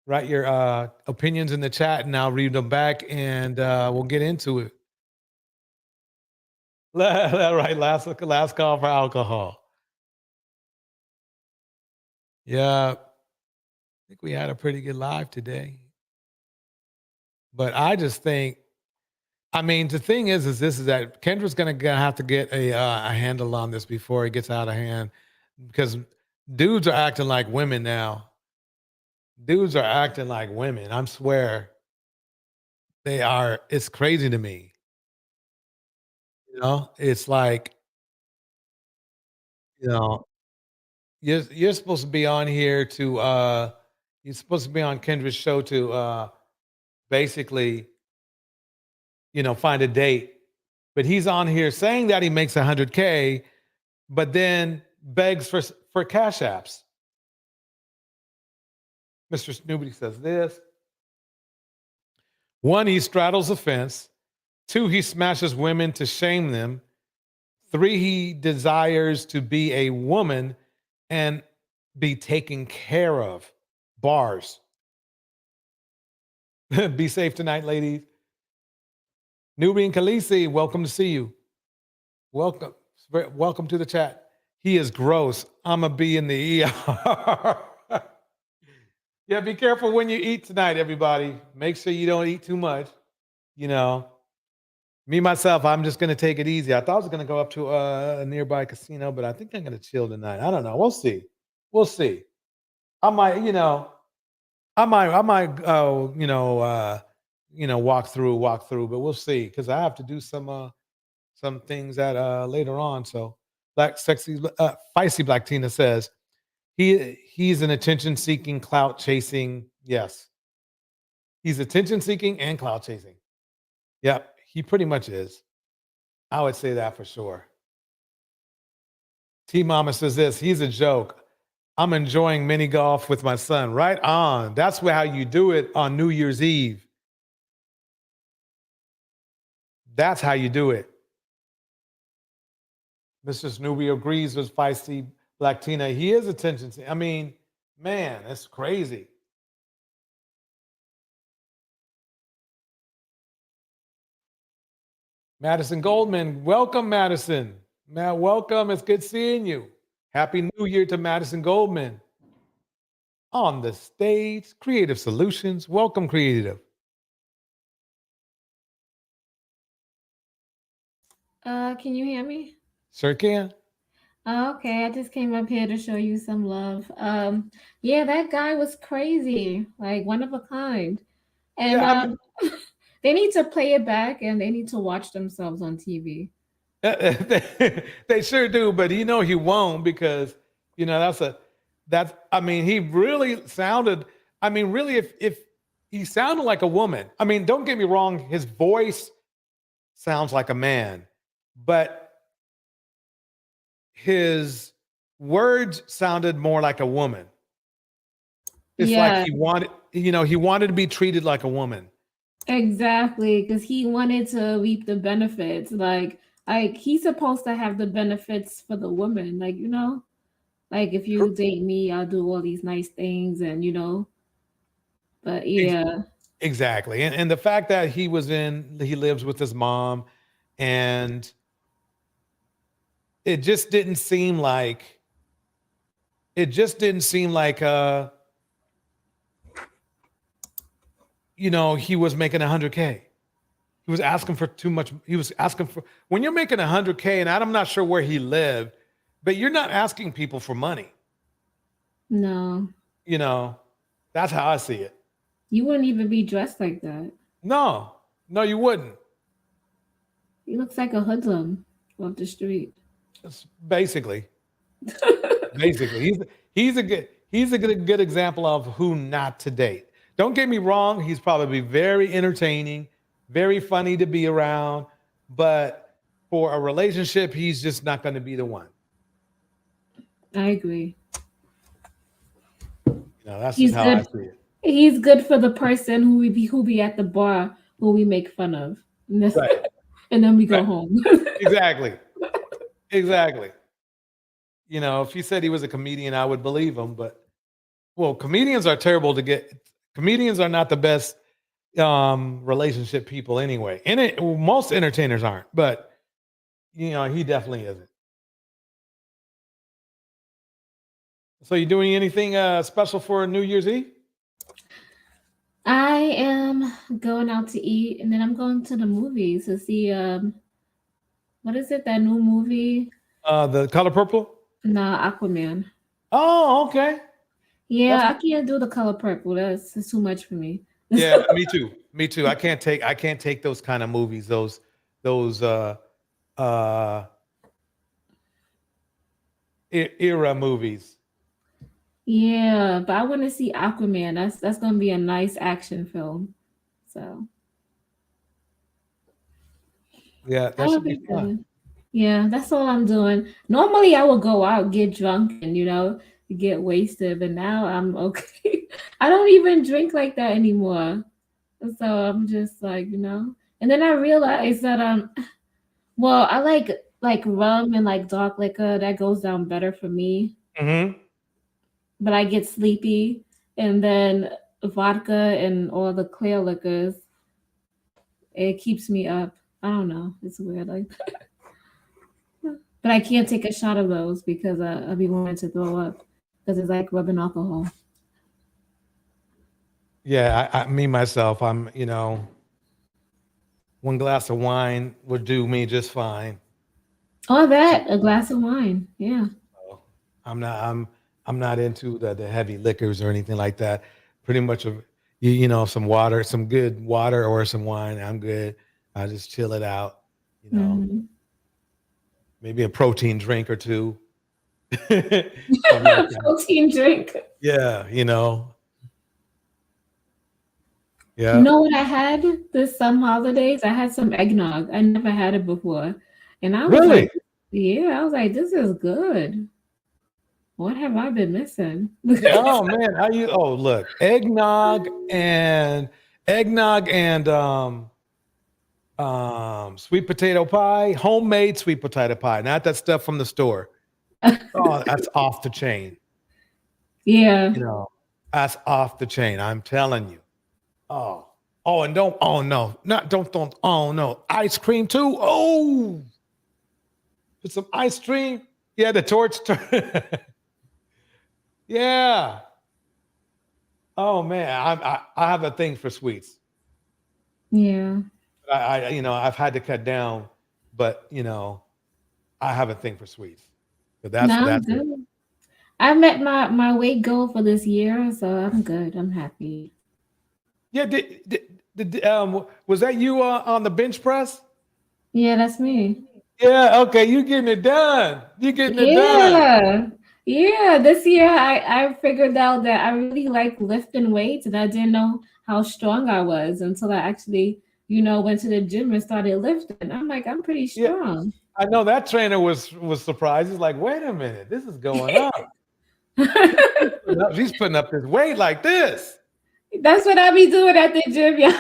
Write your opinions in the chat, and I'll read them back, and we'll get into it. Right, last call for alcohol. Yeah, I think we had a pretty good live today. But I just think, the thing is that Kendra's going to have to get a handle on this before it gets out of hand, because dudes are acting like women now. Dudes are acting like women. I swear. They are. It's crazy to me. It's like, you're supposed to be on here to, you're supposed to be on Kendra's show to basically, find a date. But he's on here saying that he makes 100K, but then begs for cash apps. Mr. Snoopy says this. 1, he straddles the fence. 2, he smashes women to shame them. 3, he desires to be a woman and be taken care of. Bars. Be safe tonight, ladies. Nubian Khaleesi, welcome to see you. Welcome to the chat. He is gross. I'ma be in the ER. Yeah, be careful when you eat tonight, everybody. Make sure you don't eat too much. Me, myself, I'm just going to take it easy. I thought I was going to go up to a nearby casino, but I think I'm going to chill tonight. I don't know. We'll see. I might, walk through, but we'll see. Because I have to do some things that later on. So feisty Black Tina says, he's an attention-seeking, clout-chasing. Yes. He's attention-seeking and clout-chasing. Yep, he pretty much is. I would say that for sure. T-Mama says this, he's a joke. I'm enjoying mini golf with my son. Right on. That's how you do it on New Year's Eve. That's how you do it. Mr. Snoopy agrees with feisty Black Tina. He is attention-seeking. I mean, man, that's crazy. Madison Goldman, welcome, Madison. Matt, welcome. It's good seeing you. Happy New Year to Madison Goldman. On the stage, Creative Solutions. Welcome, Creative. Can you hear me? Sure can. Okay, I just came up here to show you some love. Yeah, that guy was crazy, like one of a kind. And they need to play it back and they need to watch themselves on TV. They sure do, but he won't because he really sounded. If he sounded like a woman, don't get me wrong, his voice sounds like a man, but his words sounded more like a woman. It's like he wanted to be treated like a woman. Exactly, because he wanted to reap the benefits. Like he's supposed to have the benefits for the woman. Like if you date me, I'll do all these nice things, and. But yeah. Exactly, and the fact that he lives with his mom, and it just didn't seem like. He was making 100K. He was asking for too much. He was asking for, when you're making 100K, and I'm not sure where he lived, but you're not asking people for money. No. That's how I see it. You wouldn't even be dressed like that. No, you wouldn't. He looks like a hoodlum off the street. Basically. He's a good example of who not to date. Don't get me wrong, he's probably very entertaining, very funny to be around, but for a relationship, he's just not going to be the one. I agree. That's just how I see it. He's good for the person who be at the bar who we make fun of. Right. And then we go home. Exactly. If he said he was a comedian, I would believe him, but comedians are terrible to get. Comedians are not the best relationship people anyway. Most entertainers aren't, but he definitely isn't. So you doing anything special for New Year's Eve? I am going out to eat, and then I'm going to the movies to see what is it, that new movie? The Color Purple? No, Aquaman. Oh, okay. Yeah, I can't do The Color Purple. That's too much for me. Yeah, me too. I can't take those kind of movies. Those era movies. Yeah, but I want to see Aquaman. That's gonna be a nice action film. So Yeah, that that'll should be be fun. good. Yeah, that's all I'm doing. Normally, I would go out, get drunk, and get wasted. But now I'm okay. I don't even drink like that anymore. So I'm just like, And then I realized that well, I like rum and like dark liquor. That goes down better for me. Mm-hmm. But I get sleepy, and then vodka and all the clear liquors, it keeps me up. I don't know. It's weird, like. But I can't take a shot of those because I'll be wanting to throw up because it's like rubbing alcohol. Yeah, me myself, I'm, one glass of wine would do me just fine. Oh, that a glass of wine. Yeah. So I'm not into the heavy liquors or anything like that. Pretty much some water, some good water or some wine. I'm good. I just chill it out, Mhm. maybe a protein drink or two. I'm not gonna- Protein drink. yeah, You yeah. know what I had this some holidays? I had some eggnog. I never had it before. And I was Really? like, yeah, I was like, this is good. What have I been missing? Yeah, oh man, look, eggnog and sweet potato pie, homemade sweet potato pie, not that stuff from the store. Oh, that's off the chain. Yeah. That's off the chain. I'm telling you. Oh, and don't. Oh no, don't. Oh no, ice cream too. Oh, put some ice cream. Yeah, the torch. Yeah. Oh man, I have a thing for sweets. Yeah. I've had to cut down, but I have a thing for sweets. But No, I'm that's it. good. I met my weight goal for this year, so I'm good. I'm happy. Yeah, was that you on the bench press? Yeah, that's me. Yeah, okay, you getting it done. You getting it done. Yeah. Yeah. This year I figured out that I really like lifting weights and I didn't know how strong I was until I actually, went to the gym and started lifting. I'm like, I'm pretty Yeah. strong. I know that trainer was surprised. He's like, wait a minute, this is going up. He's putting up this weight like this. That's what I be doing at the gym, y'all.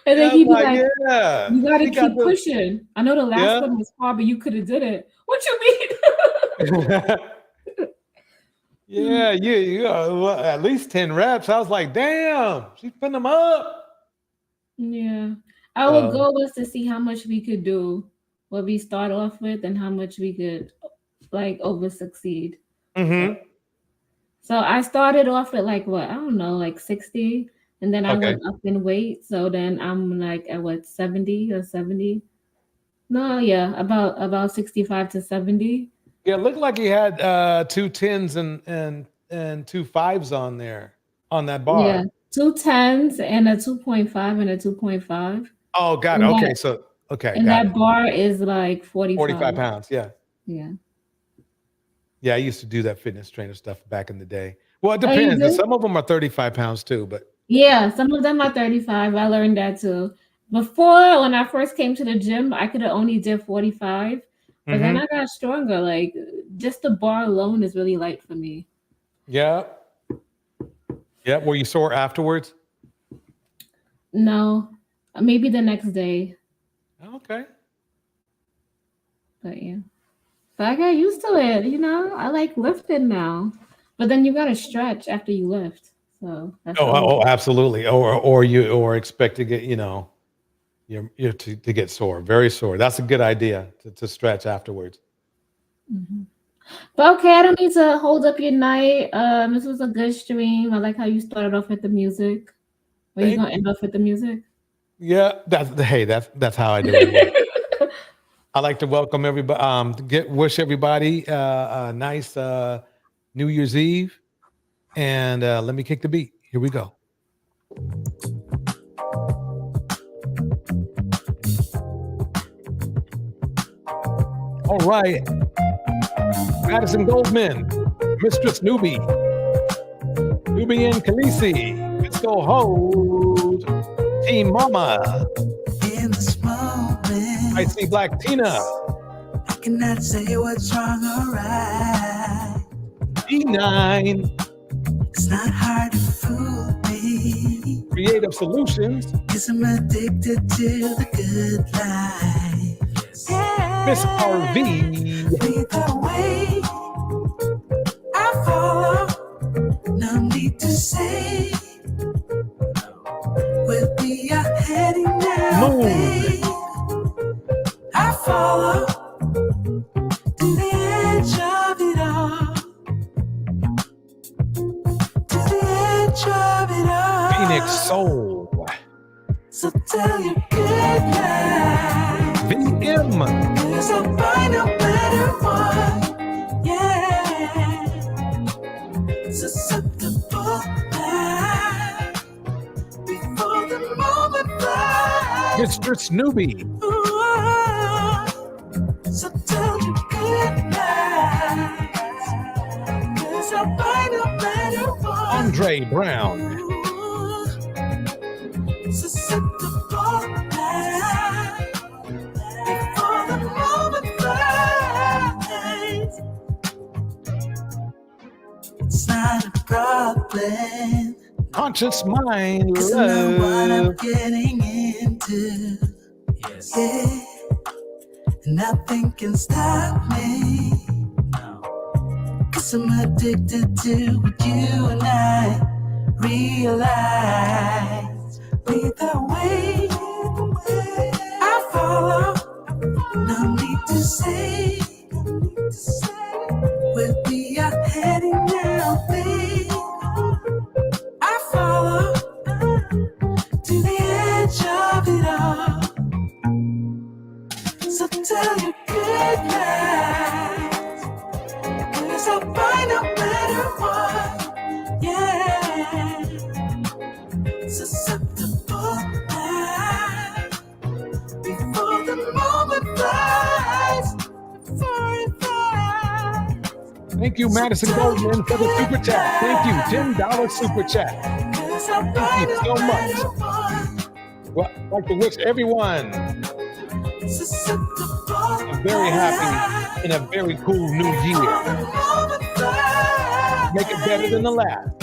And then I'm he be like, like, yeah. you gotta He got keep this- pushing. I know the last Yeah. one was hard, but you could have did it. What you mean? Yeah, you at least 10 reps. I was like, damn, she's putting them up. Yeah. Our goal was to see how much we could do, what we start off with, and how much we could like over succeed. Mm-hmm. So I started off at like what, I don't know, like 60. And then I Okay. went up in weight. So then I'm like at what, 70 or 70? No, yeah, about 65 to 70. Yeah, it looked like he had 2 10s and 2 5s on there on that bar. Yeah, 2 10s and a 2.5 and a 2.5. Oh, got it. And Okay, that- so And got that it. bar is like 45 pounds. Yeah. Yeah. Yeah, I used to do that fitness trainer stuff back in the day. Well, it Oh, you depends. do? Some of them are 35 pounds too, but Yeah, some of them are 35. I learned that too. Before, when I first came to the gym, I could have only did 45. But then Mhm. I got stronger. Like just the bar alone is really light for me. yeah. Yeah. Were you sore afterwards? No, maybe the next day. Okay. But yeah. But I got used to it, I like lifting now. But then you gotta stretch after you lift. So that's Absolutely. Or expect to get, you're to get sore, very sore. That's a good idea to stretch afterwards. Mhm. But okay, I don't need to hold up your night. This was a good stream. I like how you started off with the music. Are you Thank gonna end off with the music? Yeah, that's how I do it. I like to welcome everybody. Wish everybody a nice New Year's Eve, and let me kick the beat. Here we go. All right, Madison Goldman, Mistress Nubian Khaleesi. Let's so hold. Team Mama. In this moment, I see Black Tina. I cannot say what's wrong or right. D9. It's not hard to fool me. Creative Solutions. 'Cause I'm addicted to the good life. Miss RV. Lead the way. I follow. No need to say. Where we are heading now, babe. I follow to the edge of it all. To the edge of it all. Phoenix Soul. So tell your good night. VM. 'Cause I'll find a better one. Yeah. Susceptible night. Before the moment flies. Mr. Snoopy. So tell your good night. 'Cause I'll find a better one. Andre Brown. Susceptible night. Before the moment flies. It's not a problem. Conscious Mind. Cause I know what I'm Love. getting into. Yes. Yeah. Nothing can stop me. No. 'Cause I'm addicted to what you and I realize. Lead the way. I follow. No need to say. Where we are heading now, babe. I follow to the edge of it all. So tell your good night. 'Cause I'll find a better one. Yeah. Susceptible night. Before the moment flies. Before it flies. Thank you, Madison Goldman, for the super chat. Thank you, $10 super chat. Thank you so much. Well, I'd like to wish everyone a very happy and a very cool new year. Make it better than the last.